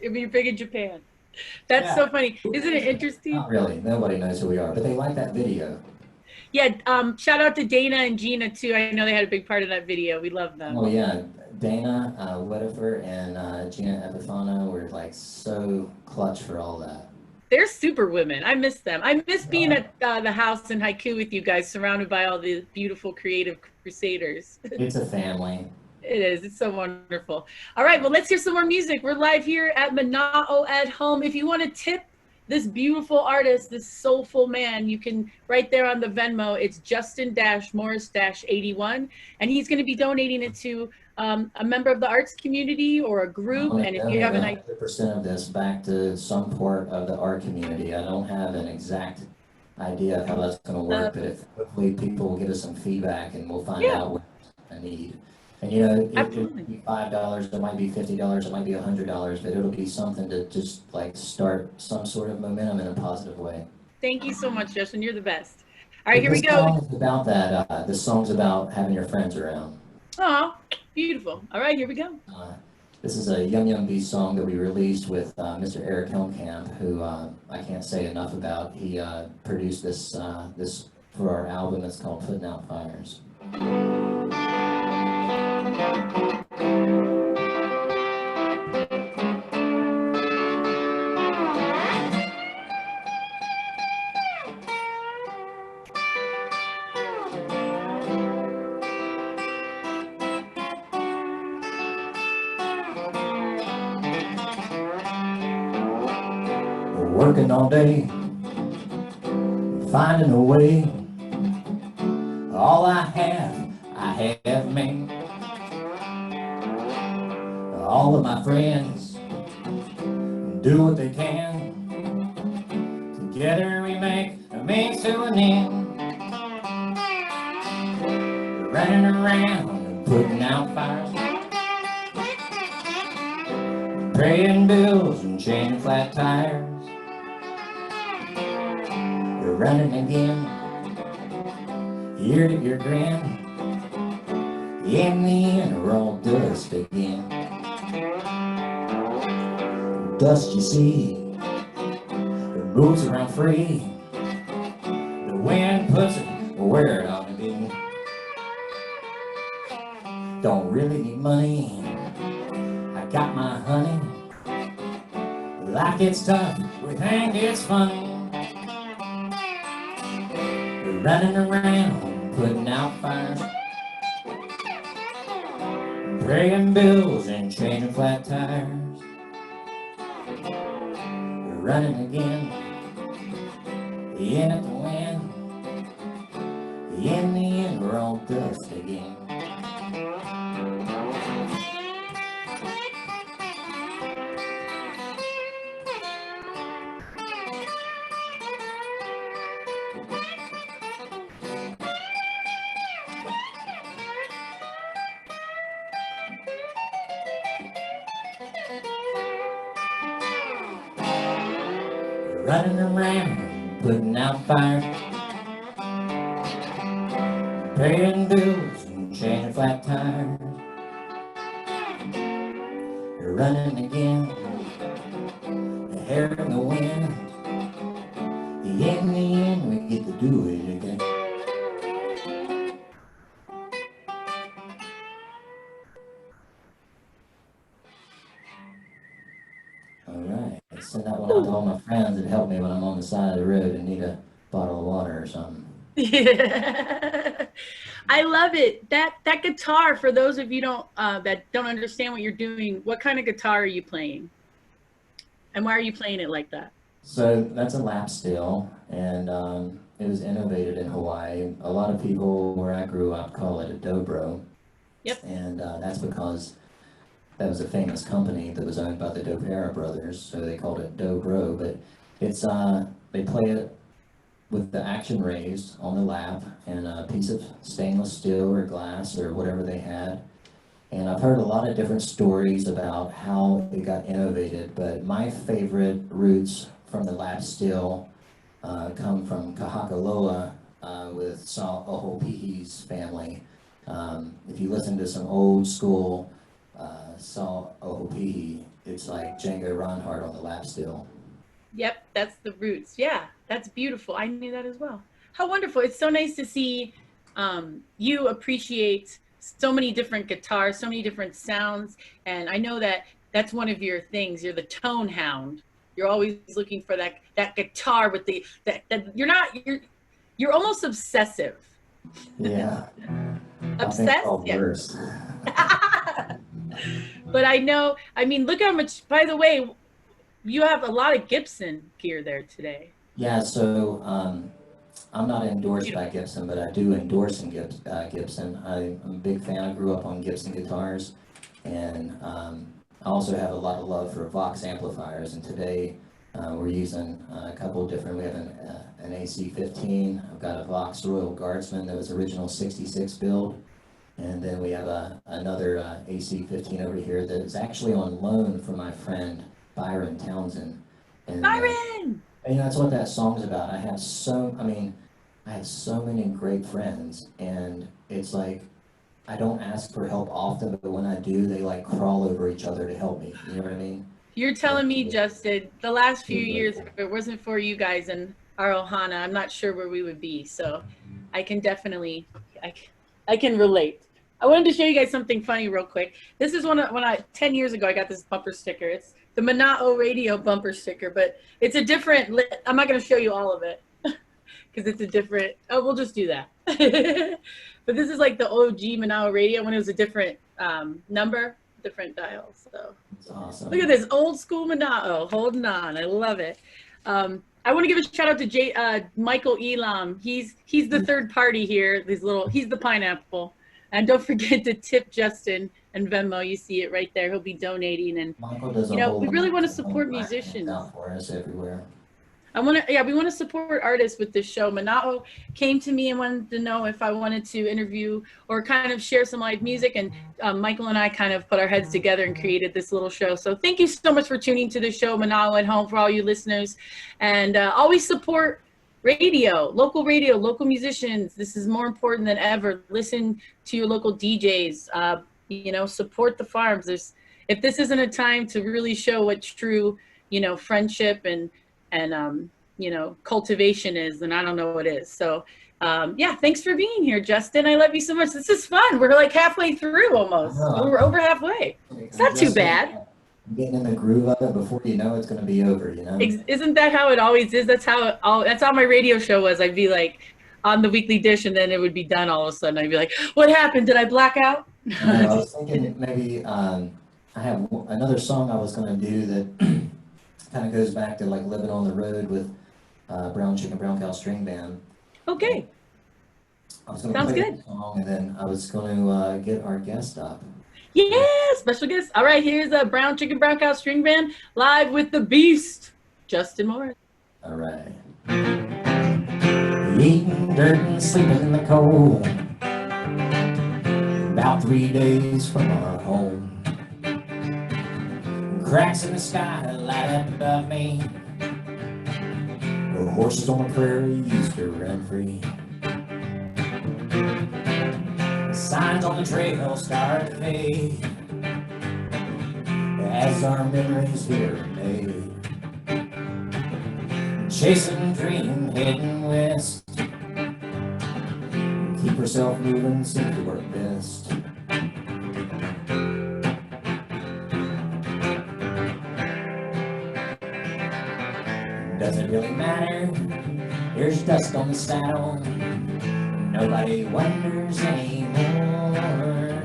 Speaker 1: You're big in Japan. That's
Speaker 2: Yeah.
Speaker 1: so funny. Isn't it interesting?
Speaker 2: Not really. Nobody knows who we are, but they like that video.
Speaker 1: Yeah, shout out to Dana and Gina too. I know they had a big part of that video. We love them.
Speaker 2: Oh yeah, Dana Whitaker and Gina Epifano were like so clutch for all that.
Speaker 1: They're super women. I miss them. I miss being at the house in Haiku with you guys, surrounded by all the beautiful creative crusaders.
Speaker 2: It's a family.
Speaker 1: It is. It's so wonderful. All right, well, let's hear some more music. We're live here at Mana'o at Home. If you want to tip this beautiful artist, this soulful man, you can right there on the Venmo. It's Justin-Morris-81, and he's going to be donating it to a member of the arts community or a group. And if you have an idea,
Speaker 2: 100% of this back to some part of the art community. I don't have an exact idea of how that's going to work, but if hopefully people will give us some feedback and we'll find out what I need. And you know, it could be $5, it might be $50, it might be $100, but it'll be something to just like start some sort of momentum in a positive way.
Speaker 1: Thank you so much, Justin. You're the best. All right, here we go.
Speaker 2: This song is about that. This song's about having your friends around.
Speaker 1: Oh, beautiful. All right, here we go.
Speaker 2: This is a YumYum Beast song that we released with Mr. Eric Helmkamp, who I can't say enough about. He produced this for our album. It's called Putting Out Fires. Working all day, finding a way. All I have made. All of my friends do what they can. Together we make a means to an end. Running around and putting out fires. Paying bills and changing flat tires. You're running again, ear to ear grin. In the end, we're all dust again. Dust, you see, it moves around free. The wind puts it where it ought to be. Don't really need money, I got my honey. Life gets tough, we think it's funny. We're running around, putting out fires. Paying bills and changing flat tires. We're running again, in at the wind. In the end, we're all dust again. Running around, putting out fires. Paying bills and changing flat tires. You're running again, the hair in the wind. In the end, we get to do it again. Alright, I send that one out to all my friends that help me when I'm on the side of the road and need a bottle of water or something.
Speaker 1: Yeah. I love it. That guitar, for those of you that don't understand what you're doing, what kind of guitar are you playing? And why are you playing it like that?
Speaker 2: So that's a lap steel, and it was innovated in Hawaii. A lot of people where I grew up call it a dobro.
Speaker 1: Yep.
Speaker 2: And that's because that was a famous company that was owned by the Dopeara brothers, so they called it dobro. But it's they play it with the action raised on the lap and a piece of stainless steel or glass or whatever they had. And I've heard a lot of different stories about how it got innovated, but my favorite roots from the lap steel come from Kahakaloa with Saul Ohopihi's family. If you listen to some old school saw Ohopihi, it's like Django Reinhardt on the lap steel.
Speaker 1: Yep, that's the roots. Yeah, that's beautiful. I knew that as well. How wonderful. It's so nice to see you appreciate so many different guitars, so many different sounds. And I know that that's one of your things. You're the tone hound. You're always looking for that guitar with that you're almost obsessive.
Speaker 2: Yeah.
Speaker 1: Obsessed? Yeah.
Speaker 2: Worse.
Speaker 1: But I know, I mean, look how much, by the way, you have a lot of Gibson gear there today.
Speaker 2: Yeah, so I'm not endorsed by Gibson, but I do endorse Gibson. I'm a big fan. I grew up on Gibson guitars, and I also have a lot of love for Vox amplifiers. And today we're using a couple of different. We have an AC-15. I've got a Vox Royal Guardsman that was original '66 build, and then we have another AC-15 over here that is actually on loan from my friend Byron Townsend. And,
Speaker 1: Byron!
Speaker 2: And that's what that song's about. I have so many great friends, and it's like, I don't ask for help often, but when I do, they like crawl over each other to help me. You know what I mean?
Speaker 1: You're telling me, Justin, the last few years, if it wasn't for you guys and our Ohana, I'm not sure where we would be. So I can definitely, I can relate. I wanted to show you guys something funny real quick. This is when 10 years ago, I got this bumper sticker. It's the Mana'o radio bumper sticker, but it's a different, I'm not going to show you all of it because it's a different, oh, we'll just do that. But this is like the OG Mana'o radio when it was a different number, different dial. So
Speaker 2: That's awesome.
Speaker 1: Look at this old school Mana'o holding on. I love it. I want to give a shout out to Michael Elam. He's the third party here. He's the pineapple. And don't forget to tip Justin and Venmo. You see it right there. He'll be donating, and
Speaker 2: Michael does
Speaker 1: we really want to support musicians.
Speaker 2: Out for us everywhere.
Speaker 1: we want to support artists with this show. Mana'o came to me and wanted to know if I wanted to interview or kind of share some live music, and Michael and I kind of put our heads together and created this little show. So thank you so much for tuning to the show, Mana'o at Home, for all you listeners, and always support local radio, local musicians. This is more important than ever. Listen to your local DJs, support the farms. If this isn't a time to really show what true, friendship and cultivation is, then I don't know what is. So thanks for being here, Justin. I love you so much. This is fun. We're like halfway through almost. We're over halfway. It's not too bad.
Speaker 2: Getting in the groove of it before you know it's going to be over,
Speaker 1: Isn't that how it always is? That's how my radio show was. I'd be like on the weekly dish, and then it would be done all of a sudden. I'd be like, what happened? Did I black out?
Speaker 2: I was thinking maybe I have another song I was going to do that kind of goes back to like living on the road with BrownChicken BrownCow StringBand.
Speaker 1: Okay.
Speaker 2: I was going to play that song, and then I was going to get our guest up.
Speaker 1: Yeah, special guest. All right, here's a BrownChicken BrownCow StringBand live with the Beast, Justin Morris.
Speaker 2: All right. Eating dirt and sleeping in the cold. About 3 days from our home. Cracks in the sky light up above me. The horses on the prairie used to run free. Signs on the trail start to fade as our memories here are made. Chasing dream, heading west. Keep herself moving, seem to work best. Doesn't really matter, there's dust on the saddle. Nobody wonders anymore.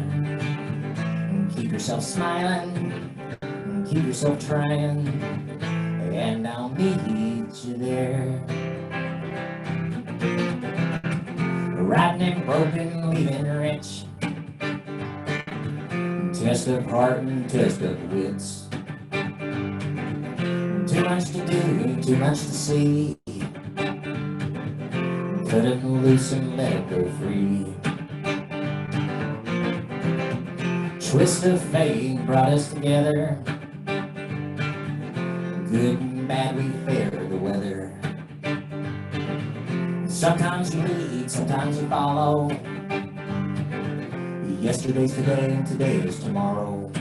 Speaker 2: Keep yourself smiling, keep yourself trying, and I'll meet you there. Riding and broken, leaving rich. Test of heart and test of wits. Too much to do, too much to see. Cut it loose and let it go free. Twist of fate brought us together. Good and bad we fare the weather. Sometimes you lead, sometimes you follow. Yesterday's today and today is tomorrow.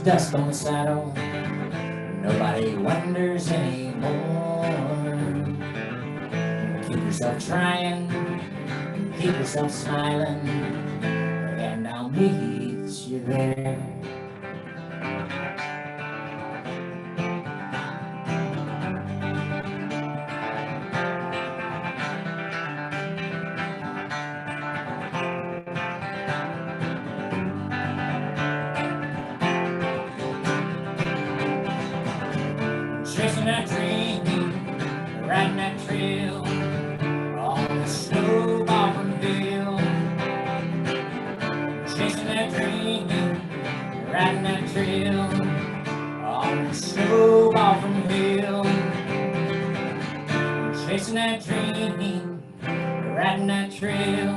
Speaker 2: dust on the saddle, nobody wonders anymore. Keep yourself trying, keep yourself smiling, and I'll meet you there. Chasing that dream, riding that trail, on the snowball from hill. Chasing that dream, riding that trail, on the snowball from hill. Chasing that dream, riding that trail,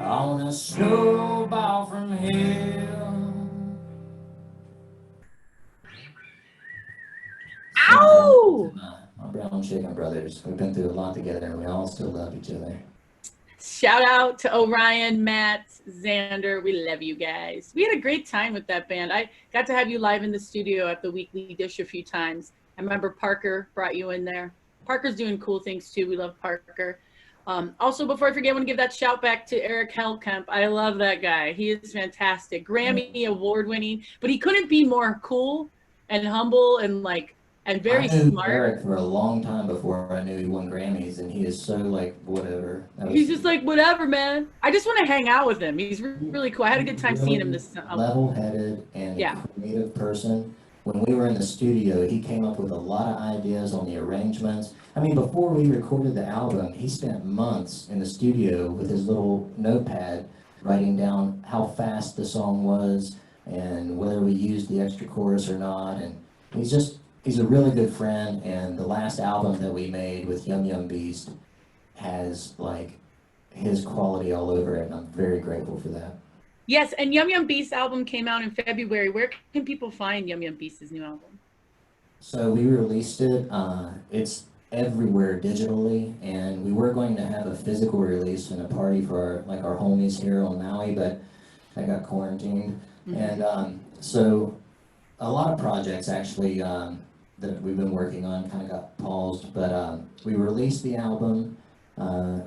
Speaker 2: on a snowball from hill.
Speaker 1: Ow!
Speaker 2: My BrownChicken brothers. We've been through a lot together and we all still love each other.
Speaker 1: Shout out to Orion, Matt, Xander. We love you guys. We had a great time with that band. I got to have you live in the studio at the Weekly Dish a few times. I remember Parker brought you in there. Parker's doing cool things too. We love Parker. Also, before I forget, I want to give that shout back to Eric Helkamp. I love that guy. He is fantastic. Grammy award winning, but he couldn't be more cool and humble and like, and very smart.
Speaker 2: Eric for a long time before I knew he won Grammys, and he is so like whatever.
Speaker 1: He's just like whatever, man. I just want to hang out with him. He's really cool. I had a good time seeing him this.
Speaker 2: Level-headed and a creative person. When we were in the studio, he came up with a lot of ideas on the arrangements. I mean, before we recorded the album, he spent months in the studio with his little notepad, writing down how fast the song was and whether we used the extra chorus or not. And he's a really good friend, and the last album that we made with YumYum Beast has like his quality all over it, and I'm very grateful for that.
Speaker 1: Yes, and YumYum Beast album came out in February. Where can people find YumYum Beast's new album?
Speaker 2: So we released it. It's everywhere digitally, and we were going to have a physical release and a party for our homies here on Maui, but I got quarantined. Mm-hmm. And so a lot of projects actually that we've been working on kind of got paused, but we released the album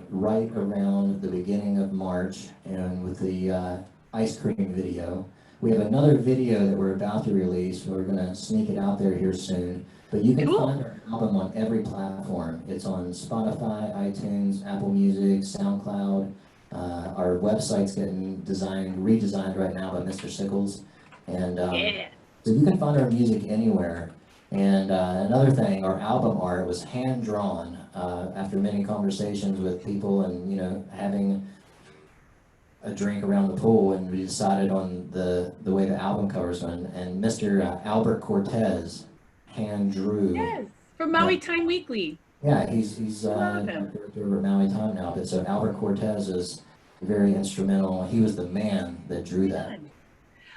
Speaker 2: right around the beginning of March, and with the ice cream video. We have another video that we're about to release. We're going to sneak it out there here soon. But you can find our album on every platform. It's on Spotify, iTunes, Apple Music, SoundCloud. Our website's getting redesigned right now by Mr. Sickles. And so you can find our music anywhere. And another thing, our album art was hand-drawn after many conversations with people and, having a drink around the pool, and we decided on the way the album covers went. And Mr. Albert Cortez hand drew.
Speaker 1: Yes, from Maui Time Weekly.
Speaker 2: Yeah, he's director over Maui Time now. But so Albert Cortez is very instrumental. He was the man that drew that.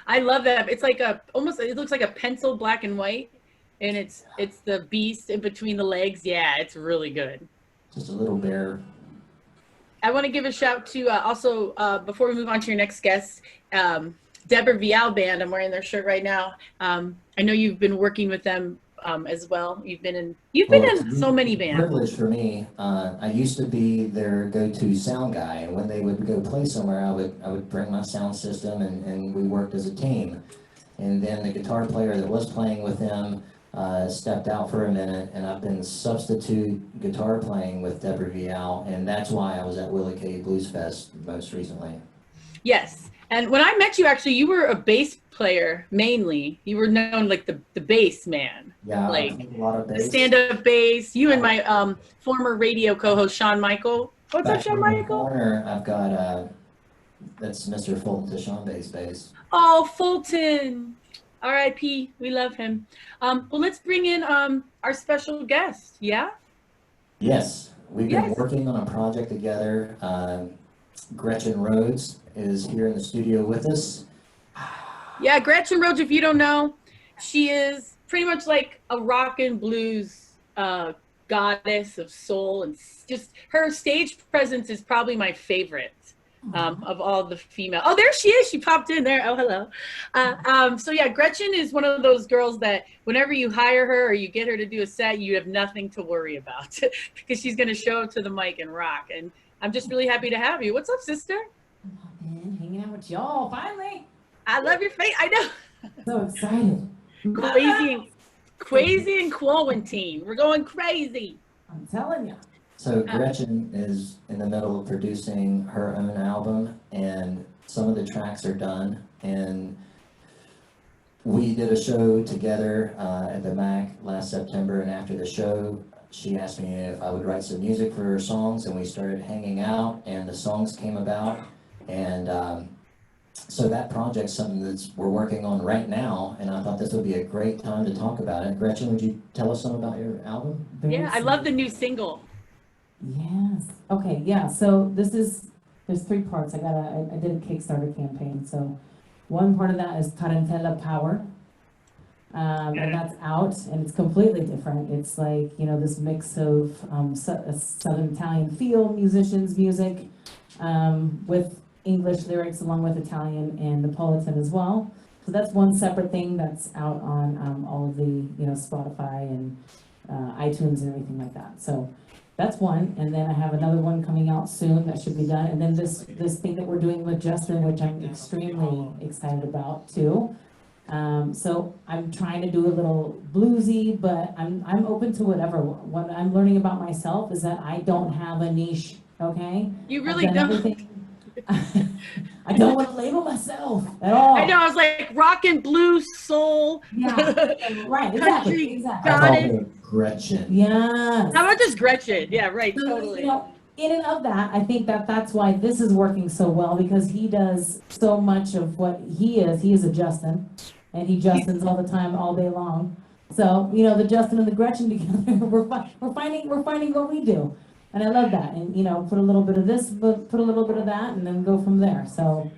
Speaker 1: I love that. It's like it looks like a pencil, black and white, and it's the beast in between the legs. Yeah, it's really good. Just a little bear. I want to give a shout to also, before we move on to your next guest, Deborah Vial Band. I'm wearing their shirt right now. I know you've been working with them as well. You've been in so many bands. Privilege for me. I used to be their go-to sound guy, and when they would go play somewhere, I would bring my sound system, and we worked as a team. And then the guitar player that was playing with them stepped out for a minute, and I've been substitute guitar playing with Deborah Vial, and that's why I was at Willie K Blues Fest most recently. Yes, and when I met you, actually, you were a bass player mainly. You were known like the bass man. Yeah, like a lot of bass. Stand-up bass. You and my former radio co-host Shawn Michael. What's up, Shawn Michael? Corner, I've got that's Mr. Fulton Tishon bass. Oh, Fulton. R.I.P. We love him. Well, let's bring in our special guest. Yeah? Yes. We've been working on a project together. Gretchen Rhodes is here in the studio with us. Yeah, Gretchen Rhodes, if you don't know, she is pretty much like a rock and blues goddess of soul. And just her stage presence is probably my favorite. of all the female. Oh, there she is. She popped in there. Oh, hello. So yeah, Gretchen is one of those girls that whenever you hire her or you get her to do a set, you have nothing to worry about because she's going to show up to the mic and rock. And I'm just really happy to have you. What's up, sister?
Speaker 3: Man, hanging out with y'all finally.
Speaker 1: I love your face. I know.
Speaker 3: So excited.
Speaker 1: Crazy and quarantine. We're going crazy.
Speaker 3: I'm telling you.
Speaker 2: So Gretchen is in the middle of producing her own album, and some of the tracks are done. And we did a show together at the MAC last September, and after the show, she asked me if I would write some music for her songs, and we started hanging out, and the songs came about. And so that project's something that we're working on right now, and I thought this would be a great time to talk about it. Gretchen, would you tell us something about your album?
Speaker 1: Yeah, I love the new single.
Speaker 3: Yes. Okay. Yeah. So there's 3 parts. I did a Kickstarter campaign. So one part of that is Tarantella Power, and that's out, and it's completely different. It's like, you know, this mix of Southern Italian feel, musicians, music, with English lyrics along with Italian and Napolitan as well. So that's one separate thing that's out on all of the, you know, Spotify and iTunes and everything like that. So that's one, and then I have another one coming out soon that should be done, and then this thing that we're doing with Justin, which I'm extremely excited about too. So I'm trying to do a little bluesy, but I'm open to whatever. What I'm learning about myself is that I don't have a niche. Okay,
Speaker 1: You really don't.
Speaker 3: I don't want to label myself at all.
Speaker 1: I know. I was like rock and blues, soul.
Speaker 3: Yeah, right.
Speaker 1: Country,
Speaker 3: Exactly.
Speaker 2: I
Speaker 1: got
Speaker 2: call
Speaker 1: it.
Speaker 2: her Gretchen.
Speaker 3: Yes.
Speaker 1: How about just Gretchen? Yeah, right.
Speaker 3: So,
Speaker 1: Totally.
Speaker 3: you know, in and of that, I think that's why this is working so well, because he does so much of what he is. He is a Justin, and he Justins all the time, all day long. So, you know, the Justin and the Gretchen together, we're finding what we do. And I love that. And, you know, put a little bit of this, put a little bit of that, and then go from there. So,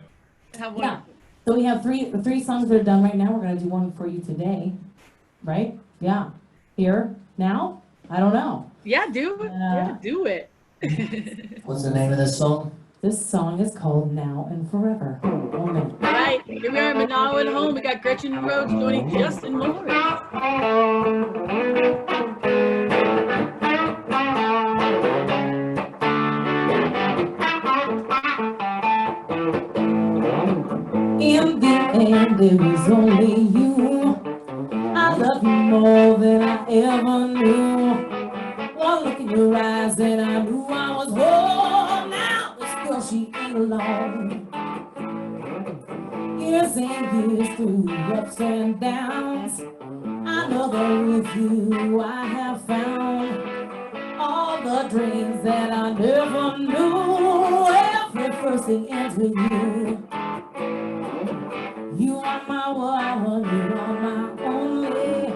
Speaker 3: yeah. So we have three songs that are done right now. We're going to do one for you today, right? Yeah. Here, now? I don't know.
Speaker 1: Yeah, do it. Yeah, do it.
Speaker 2: What's the name of this song?
Speaker 3: This song is called Now and Forever. 1 minute.
Speaker 1: All right, here we are in Maui at home. We got Gretchen Rhodes joining Justin Morris.
Speaker 3: In the end, it was only you. I love you more than I ever knew. One look in your eyes and I knew I was whole. Now this girl, she ain't alone. Years and years through ups and downs, I know that with you I have found all the dreams that I never knew. Every first thing ends with you. You are my one, you are my only.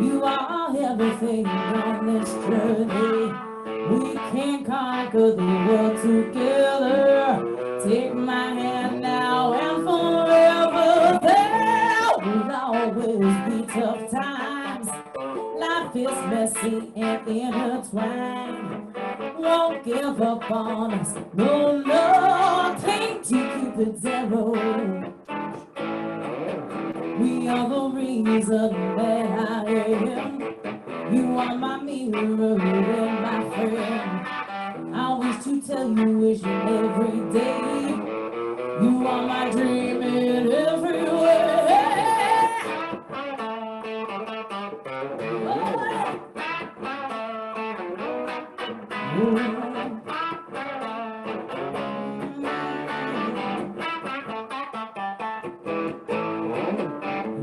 Speaker 3: You are everything on this journey. We can conquer the world together. Take my hand now and forever. There will always be tough times. Life is messy and intertwined. Won't give up on us. No, no, can't you keep it zero? We are the reason that I am. You are my mirror and my friend. I wish to tell you vision every day. You are my dream in every way.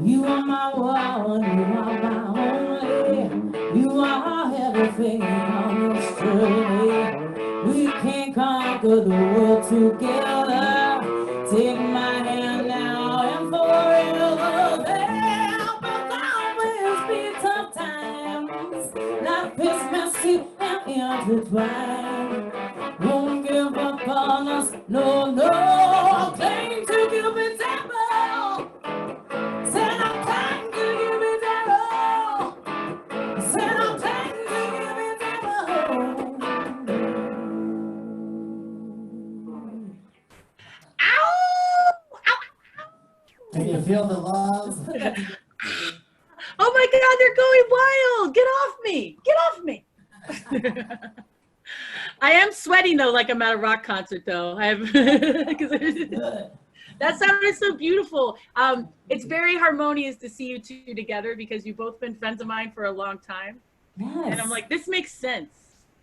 Speaker 3: You are my one, you are my only. You are everything on this journey. We can conquer the world together. Take my hand now and forever. There will always be tough times. Life is messy and intertwined. Won't give up on us, no, no. Claim to give it temple. Said I'm trying to give it temple. Said I'm trying to give it temple.
Speaker 2: feel the love?
Speaker 1: Oh my God, they're going wild. Get off me. Get off me. I am sweating though, like I'm at a rock concert though. I have, that sounded so beautiful. It's very harmonious to see you two together because you've both been friends of mine for a long time.
Speaker 3: Yes.
Speaker 1: And I'm like, this makes sense.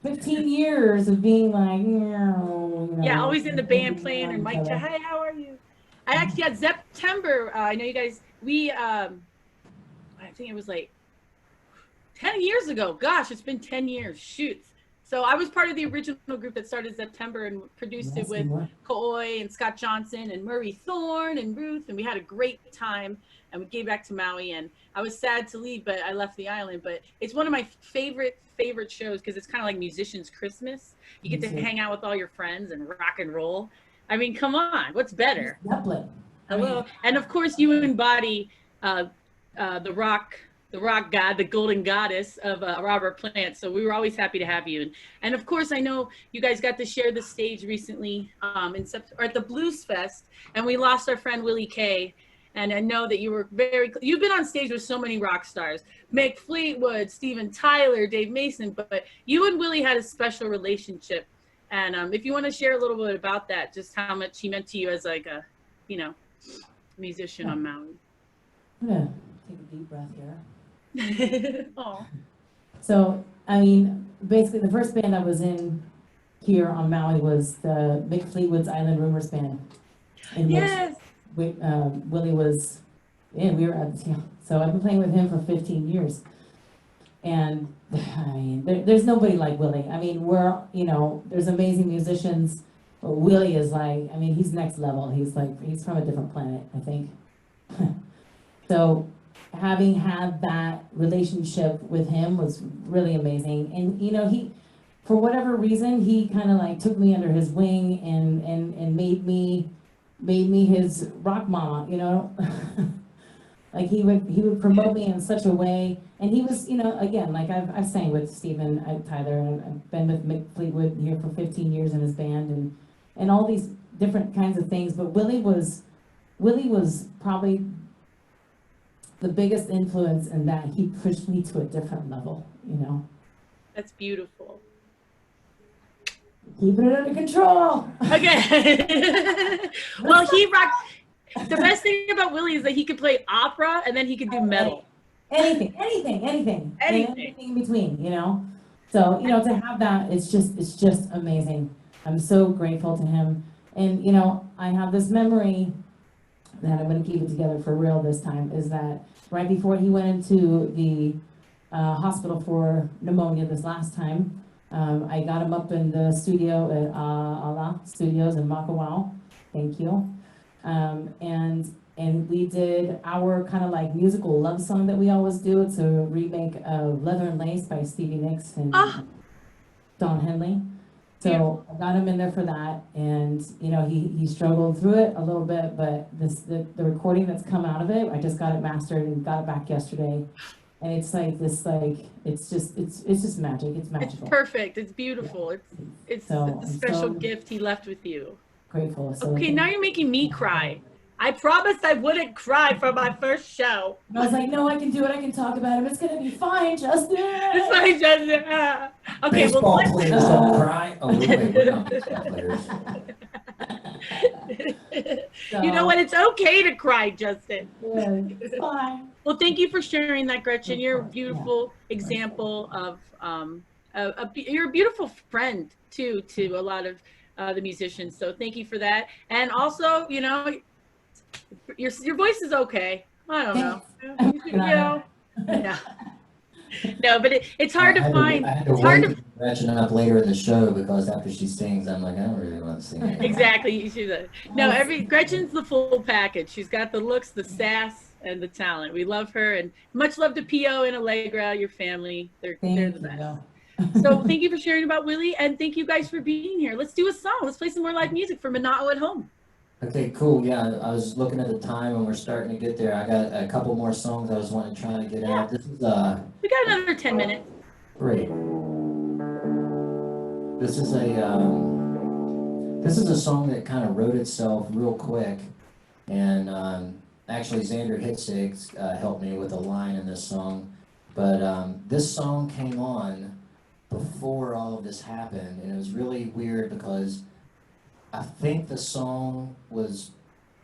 Speaker 3: 15 years of being like, you know,
Speaker 1: Yeah, always in the band playing and Mike, hey, how are you? I actually had September. I know you guys, I think it was like 10 years ago. Gosh, it's been 10 years. Shoot. So I was part of the original group that started September and produced it with Ka'oi and Scott Johnson and Murray Thorne and Ruth. And we had a great time and we gave back to Maui. And I was sad to leave, but I left the island. But it's one of my favorite shows because it's kind of like musicians' Christmas. You get to hang out with all your friends and rock and roll. I mean, come on, what's better? Hello. And of course, you embody the rock god, the golden goddess of Robert Plant. So we were always happy to have you. And of course, I know you guys got to share the stage recently or at the Blues Fest, and we lost our friend Willie K. And I know that you were you've been on stage with so many rock stars, Mick Fleetwood, Steven Tyler, Dave Mason, but you and Willie had a special relationship. And if you want to share a little bit about that, just how much he meant to you as like a, musician on Maui.
Speaker 3: I'm gonna take a deep breath here.
Speaker 1: Oh.
Speaker 3: So, I mean, basically the first band I was in here on Maui was the Mick Fleetwood's Island Rumors Band.
Speaker 1: Yes.
Speaker 3: Willie was, we were at the team. So I've been playing with him for 15 years. And I mean, there's nobody like Willie. I mean, there's amazing musicians, but Willie is like, I mean, he's next level. He's from a different planet, I think. So having had that relationship with him was really amazing. And, he, for whatever reason, he kind of like took me under his wing and made me his rock mama, like he would promote me in such a way. And he was, again, like I've sang with Steven Tyler, and I've been with Mick Fleetwood here for 15 years in his band and all these different kinds of things. But Willie was probably the biggest influence in that he pushed me to a different level,
Speaker 1: That's beautiful.
Speaker 3: Keeping it under control.
Speaker 1: Okay. Well, he rocked. The best thing about Willie is that he could play opera and then he could do metal.
Speaker 3: Anything in between, So, to have that, it's just amazing. I'm so grateful to him. And, I have this memory that I'm going to keep it together for real this time, is that right before he went into the hospital for pneumonia this last time, I got him up in the studio at Ala Studios in Makawao. Thank you. And we did our kind of like musical love song that we always do. It's a remake of Leather and Lace by Stevie Nicks and Don Henley. So I got him in there for that, and he struggled through it a little bit, but the recording that's come out of it, I just got it mastered and got it back yesterday. And it's like this, it's just magic. It's magical.
Speaker 1: It's perfect. It's beautiful. It's a special gift he left with you.
Speaker 3: Grateful. So
Speaker 1: okay, now you're making me cry. I promised I wouldn't cry for my first show.
Speaker 3: I was like, no, I can do it. I can talk about it. It's gonna be fine, Justin.
Speaker 1: It's fine, Justin. Okay,
Speaker 2: baseball
Speaker 1: well,
Speaker 2: players don't cry. Oh, wait, we're not baseball players.
Speaker 3: So,
Speaker 1: you know what? It's okay to cry, Justin.
Speaker 3: Yeah, it's fine.
Speaker 1: Well, thank you for sharing that, Gretchen. You're a beautiful example of you're a beautiful friend too to a lot of the musicians. So thank you for that. And also, your voice is okay. I don't know. Yeah. No, but it's hard to find. It's hard to
Speaker 2: Gretchen up later in the show because after she sings, I'm like, I don't really want to sing anymore.
Speaker 1: Exactly. Gretchen's the full package. She's got the looks, the sass, and the talent. We love her, and much love to Pio and Allegra, your family. They're the best. So thank you for sharing about Willie, and thank you guys for being here. Let's do a song. Let's play some more live music for Mana'o at Home.
Speaker 2: Okay, cool. Yeah, I was looking at the time and we're starting to get there. I got a couple more songs I was wanting to try to get out. This is
Speaker 1: we got another 10 minutes.
Speaker 2: Great. This is a song that kind of wrote itself real quick, and actually Xander Hitzig helped me with a line in this song. But this song came on before all of this happened, and it was really weird because I think the song was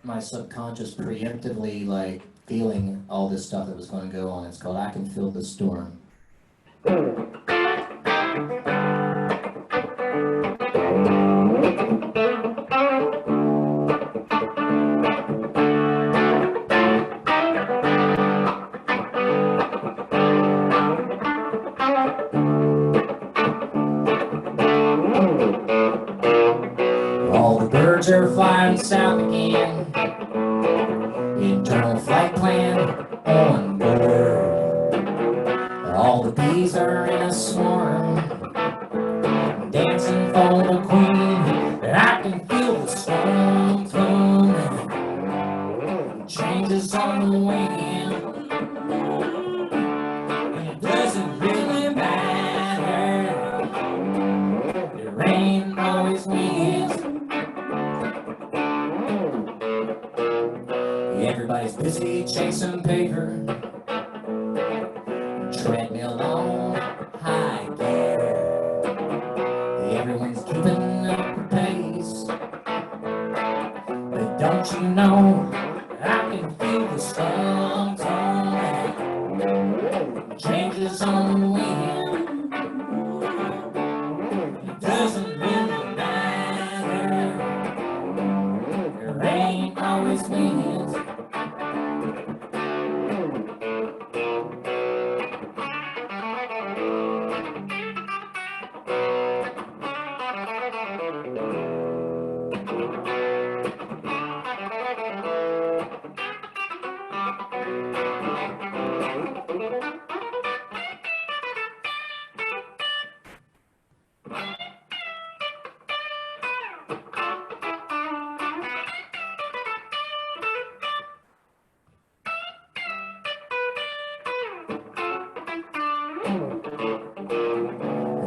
Speaker 2: my subconscious preemptively like feeling all this stuff that was going to go on. It's called I Can Feel the Storm. All the birds are flying south again. Internal flight plan on board. All the bees are in a swarm, dancing for the queen. I can feel the storm coming. Changes on the wind. It doesn't really matter. The rain always wins. Everybody's busy chasing paper, treadmill on high gear. Everyone's keeping up the pace, but don't you know I can feel the storm coming. Changes on the wind. It doesn't really matter. The rain always wins.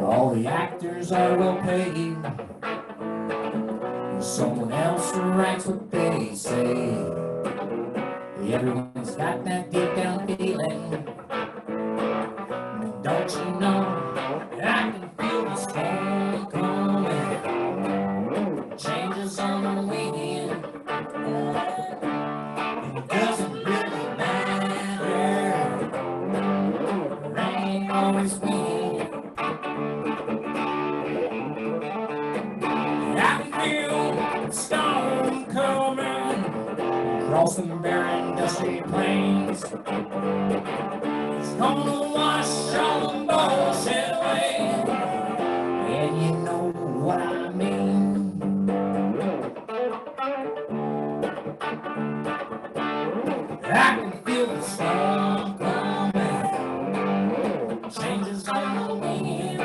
Speaker 2: All the actors are well paid. Someone else writes what they say. Everyone's got that deep down feeling. Don't you know I can feel the storm coming. Changes on the wind. It doesn't really matter. Rain always wins. I can feel the storm coming across the barren, dusty plains. It's gonna wash all the bullshit away, and you know what I mean. I can feel the storm coming, changes on the wind.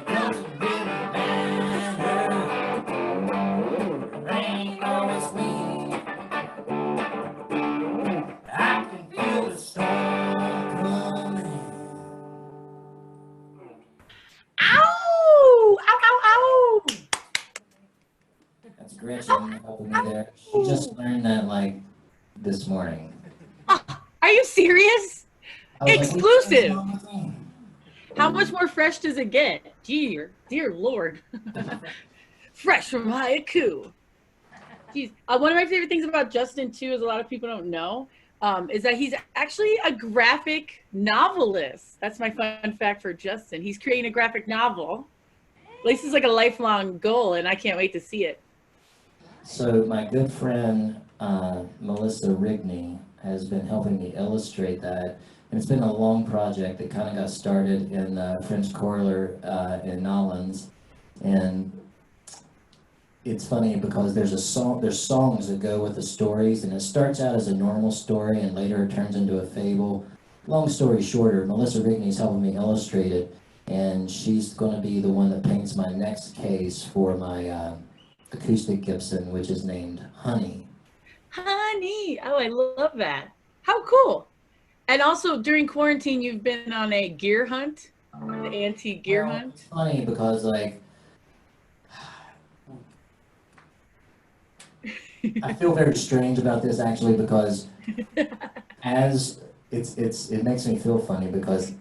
Speaker 2: Doesn't really matter. Rain always wins. I can feel the storm coming.
Speaker 1: Ow! Ow, ow, ow!
Speaker 2: That's Gretchen helping me there. She just learned that like this morning.
Speaker 1: Are you serious?
Speaker 2: I was like,
Speaker 1: Exclusive.
Speaker 2: "What's wrong with me?"
Speaker 1: How much more fresh does it get? Dear Lord. Fresh from Haiku. Jeez. One of my favorite things about Justin, too, is a lot of people don't know, is that he's actually a graphic novelist. That's my fun fact for Justin. He's creating a graphic novel. At least it's like a lifelong goal, and I can't wait to see it.
Speaker 2: So my good friend Melissa Rigney has been helping me illustrate that. And it's been a long project. It kind of got started in French Quarter in Nolans. And it's funny because there's songs that go with the stories, and it starts out as a normal story and later it turns into a fable. Long story shorter, Melissa Rigney's helping me illustrate it, and she's going to be the one that paints my next case for my acoustic Gibson, which is named Honey.
Speaker 1: Honey. Oh, I love that. How cool. And also during quarantine, you've been on a gear hunt, the antique gear hunt.
Speaker 2: It's funny because like I feel very strange about this actually because it makes me feel funny because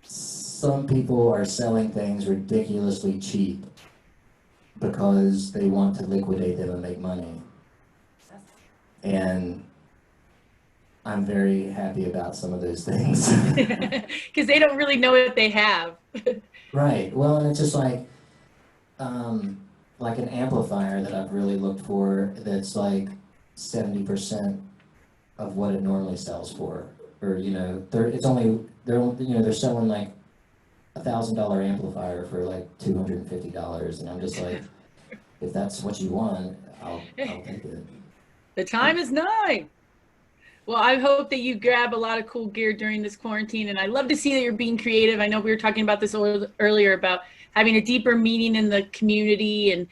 Speaker 2: some people are selling things ridiculously cheap because they want to liquidate them and make money. And I'm very happy about some of those things.
Speaker 1: Because they don't really know what they have.
Speaker 2: Right. Well, and it's just like an amplifier that I've really looked for that's like 70% of what it normally sells for. Or, you know, they're selling like $1,000 amplifier for like $250, and I'm just like, if that's what you want, I'll take it.
Speaker 1: The time is nigh. Well, I hope that you grab a lot of cool gear during this quarantine, and I love to see that you're being creative. I know we were talking about this earlier about having a deeper meaning in the community, and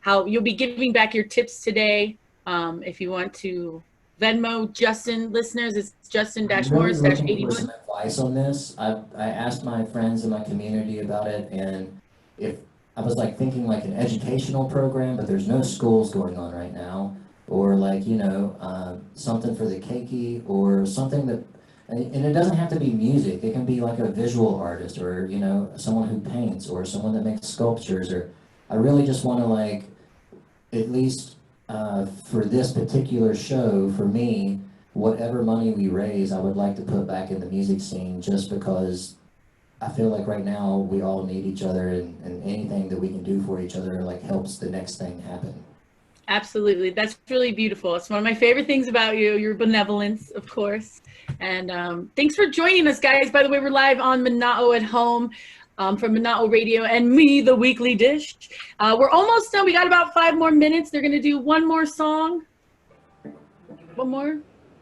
Speaker 1: how you'll be giving back your tips today. If you want to Venmo Justin listeners, it's Justin-Morris
Speaker 2: I'm really looking for
Speaker 1: -81.
Speaker 2: some advice on this. I asked my friends in my community about it, and if I was like thinking like an educational program, but there's no schools going on right now, or like, you know, something for the keiki, or something that, and it doesn't have to be music. It can be like a visual artist, or, you know, someone who paints, or someone that makes sculptures, or I really just want to like, at least for this particular show, for me, whatever money we raise, I would like to put back in the music scene, just because I feel like right now we all need each other, and anything that we can do for each other like helps the next thing happen.
Speaker 1: Absolutely. That's really beautiful. It's one of my favorite things about you, your benevolence, of course. And thanks for joining us, guys. By the way, we're live on Mana'o at Home from Mana'o Radio and me, the Weekly Dish. We're almost done. We got about 5 more minutes. They're going to do one more song. One more.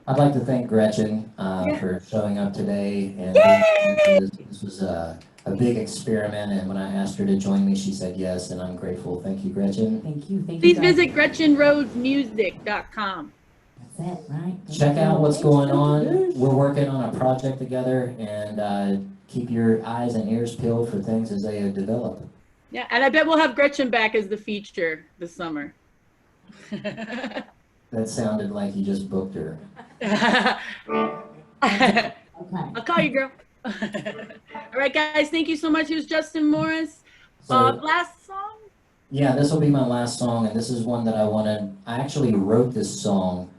Speaker 2: I'd like to thank Gretchen for showing up today, and this was a big experiment, and when I asked her to join me, she said yes, and I'm grateful. Thank you, Gretchen.
Speaker 3: Thank you.
Speaker 1: Please visit GretchenRhodesMusic.com.
Speaker 3: That's it, right?
Speaker 2: Check out what's going on. We're working on a project together, and keep your eyes and ears peeled for things as they develop.
Speaker 1: Yeah, and I bet we'll have Gretchen back as the feature this summer.
Speaker 2: That sounded like you just booked her.
Speaker 3: Okay.
Speaker 1: I'll call you, girl. All right, guys, thank you so much. Here's Justin Morris.
Speaker 2: So,
Speaker 1: Last song?
Speaker 2: yeah, this will be my last song, and this is one that I actually wrote this song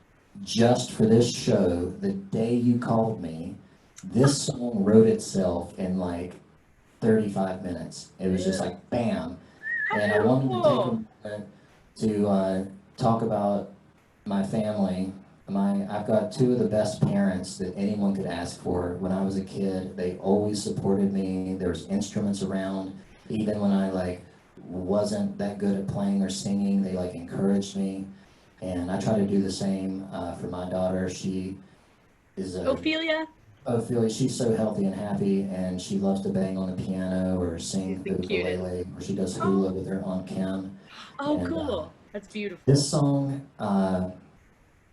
Speaker 2: just for this show the day you called me. This song wrote itself in like 35 minutes. It was just like bam. And I wanted to take a moment to talk about my family. I've got 2 of the best parents that anyone could ask for. When I was a kid, they always supported me. There was instruments around, even when I like wasn't that good at playing or singing. They like encouraged me, and I try to do the same for my daughter. She is
Speaker 1: Ophelia.
Speaker 2: Ophelia. She's so healthy and happy, and she loves to bang on the piano or sing the ukulele, or she does hula with her Aunt Kim.
Speaker 1: Oh,
Speaker 2: And,
Speaker 1: cool. That's beautiful.
Speaker 2: This song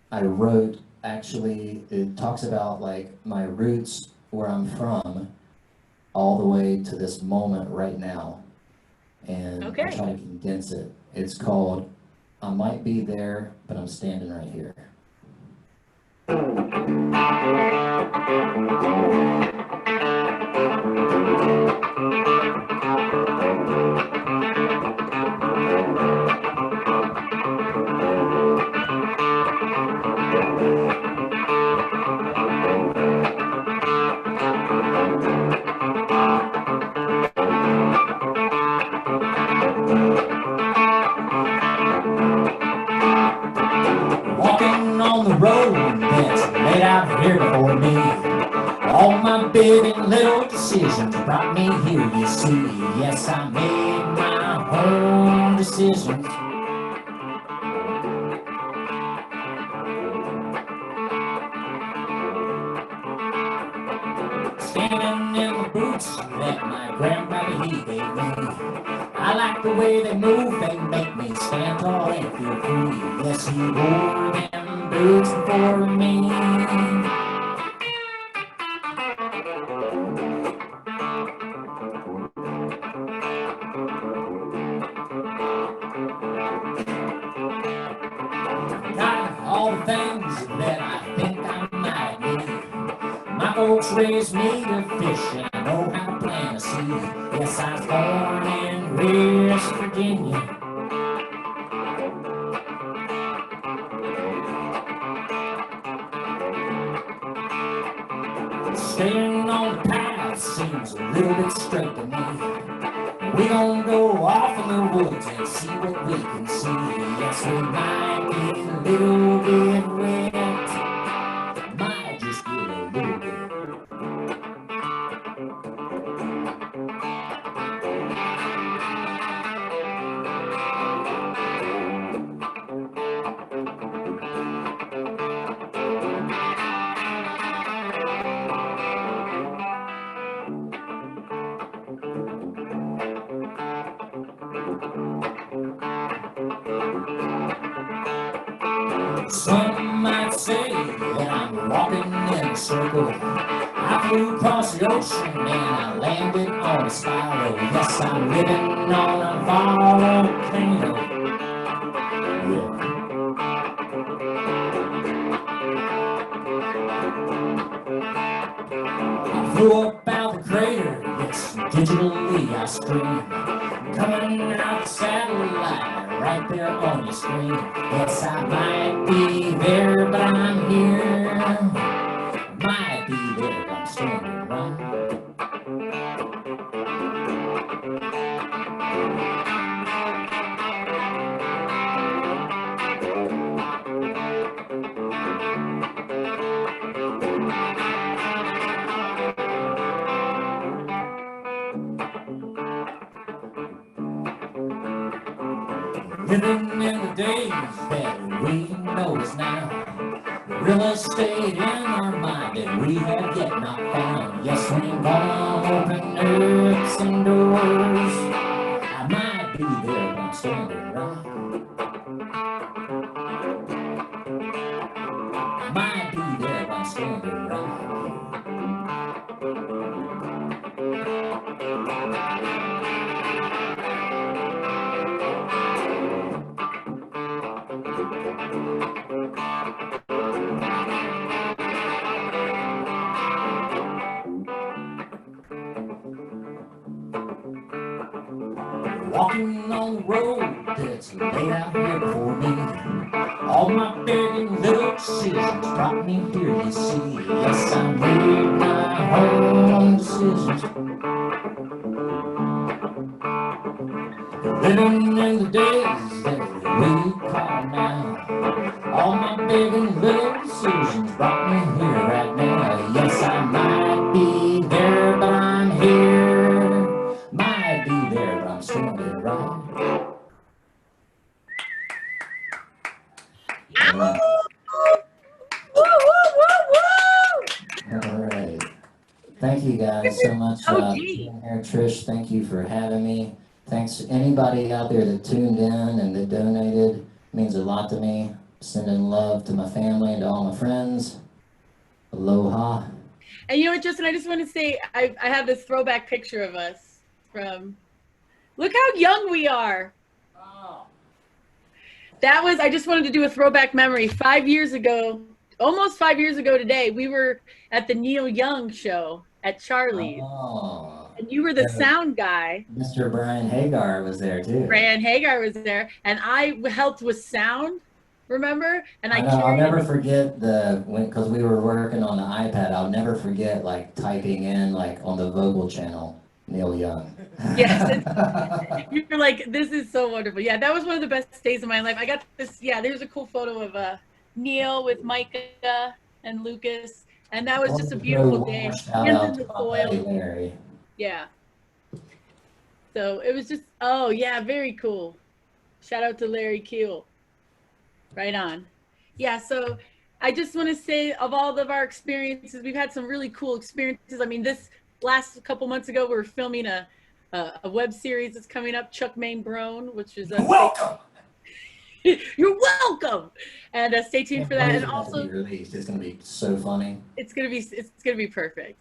Speaker 2: I wrote, actually, it talks about like my roots, where I'm from, all the way to this moment right now. And I try to condense it. It's called I Might Be There, but I'm Standing Right Here. Walking on the road that's laid out here before me. All my big and little decisions brought me here, you see. Yes, I made my own decisions. Standing in the boots that my grandpappy he gave me. I like the way they move, they make me stand tall and feel free. Yes, he wore them boots for me. folks raised me to fish, and I know how to plant a seed. Yes, I was born in West Virginia. Staying on the path seems a little bit straight to me. We gon' go off in the woods and see what we can see. Yes, we might get a little bit wet, might just get a little bit. Some might say that I'm walking in a circle. I flew across the ocean and I landed on a spiral. Yes, I'm living on a volcano. Yeah. I flew up out the crater. Yes, digitally I stream. Coming out the satellite, right there on your screen. Yes, I might be there, but I'm here. Might be there, but I'm standing right. Living in the days that we know is now. Real estate in our mind that we have yet not found. Yes, we gonna open up some doors. I might be there, but I'm standing right. I might be there, but I'm standing right. Walking on the road that's laid out here for me. All my big and little decisions brought me here, you see. Yes, I made my own decisions. Living in the days that we call now. All my big and little decisions brought me here right now. Yes, I might be there, but I'm here. Might be there, but I'm standing right.
Speaker 1: Ow! Woo, woo, woo, woo!
Speaker 2: All right. Thank you guys so much for being here. Trish, thank you for having me. Thanks to anybody out there that tuned in and that donated. It means a lot to me. Sending love to my family and to all my friends. Aloha.
Speaker 1: And you know what, Justin, I just want to say, I have this throwback picture of us from, look how young we are.
Speaker 2: Oh.
Speaker 1: That was, I just wanted to do a throwback memory. 5 years ago, almost 5 years ago today, we were at the Neil Young show at Charlie's.
Speaker 2: Oh.
Speaker 1: And you were the sound guy.
Speaker 2: Mr. Brian Hagar was there too.
Speaker 1: Brian Hagar was there. And I helped with sound, remember? And I
Speaker 2: know, I'll never forget because we were working on the iPad, I'll never forget like typing in like on the vocal channel, Neil Young.
Speaker 1: Yes. You're like, this is so wonderful. Yeah, that was one of the best days of my life. I got this, yeah, there's a cool photo of Neil with Micah and Lucas. And that was just a beautiful day. Hands in the soil. Yeah. So it was just, oh yeah, very cool. Shout out to Larry Keel. Right on. Yeah, so I just want to say of all of our experiences, we've had some really cool experiences. I mean, this last couple months ago, we were filming a web series that's coming up, Chuck Maine Brown, which is
Speaker 2: welcome.
Speaker 1: You're welcome. And stay tuned for that. And also,
Speaker 2: released. It's going to be so funny.
Speaker 1: It's gonna be perfect.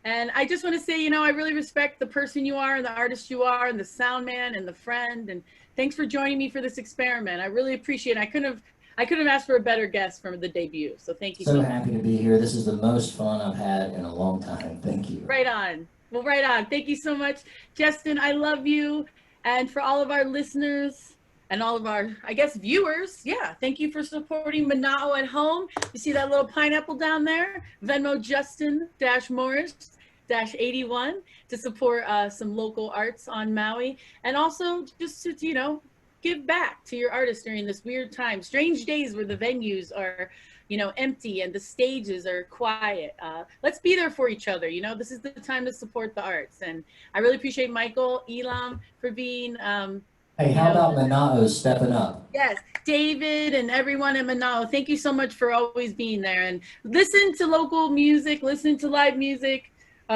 Speaker 1: And I just want to say, you know, I really respect the person you are and the artist you are and the sound man and the friend. And thanks for joining me for this experiment. I really appreciate it. I couldn't have asked for a better guest for the debut. So thank you.
Speaker 2: So happy to be here. This is the most fun I've had in a long time. Thank you.
Speaker 1: Right on. Well, right on. Thank you so much, Justin. I love you. And for all of our listeners and all of our, I guess, viewers, yeah, thank you for supporting Mana'o at home. You see that little pineapple down there? Venmo Justin-Morris-81 to support some local arts on Maui. And also just to, you know, give back to your artists during this weird time. Strange days where the venues are, you know, empty and the stages are quiet. Let's be there for each other. You know, this is the time to support the arts. And I really appreciate Michael, Elam for being,
Speaker 2: hey, how about Mana'o stepping up?
Speaker 1: Yes, David and everyone at Mana'o, thank you so much for always being there. And listen to local music, listen to live music,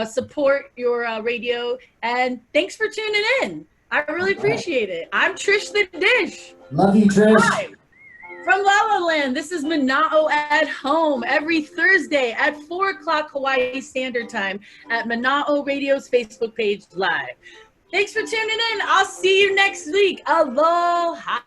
Speaker 1: support your radio. And thanks for tuning in. I really appreciate it. I'm Trish da Dish.
Speaker 2: Love you, Trish.
Speaker 1: Hi. From La La Land, this is Mana'o at Home every Thursday at 4 o'clock Hawaii Standard Time at Mana'o Radio's Facebook page live. Thanks for tuning in. I'll see you next week. Aloha.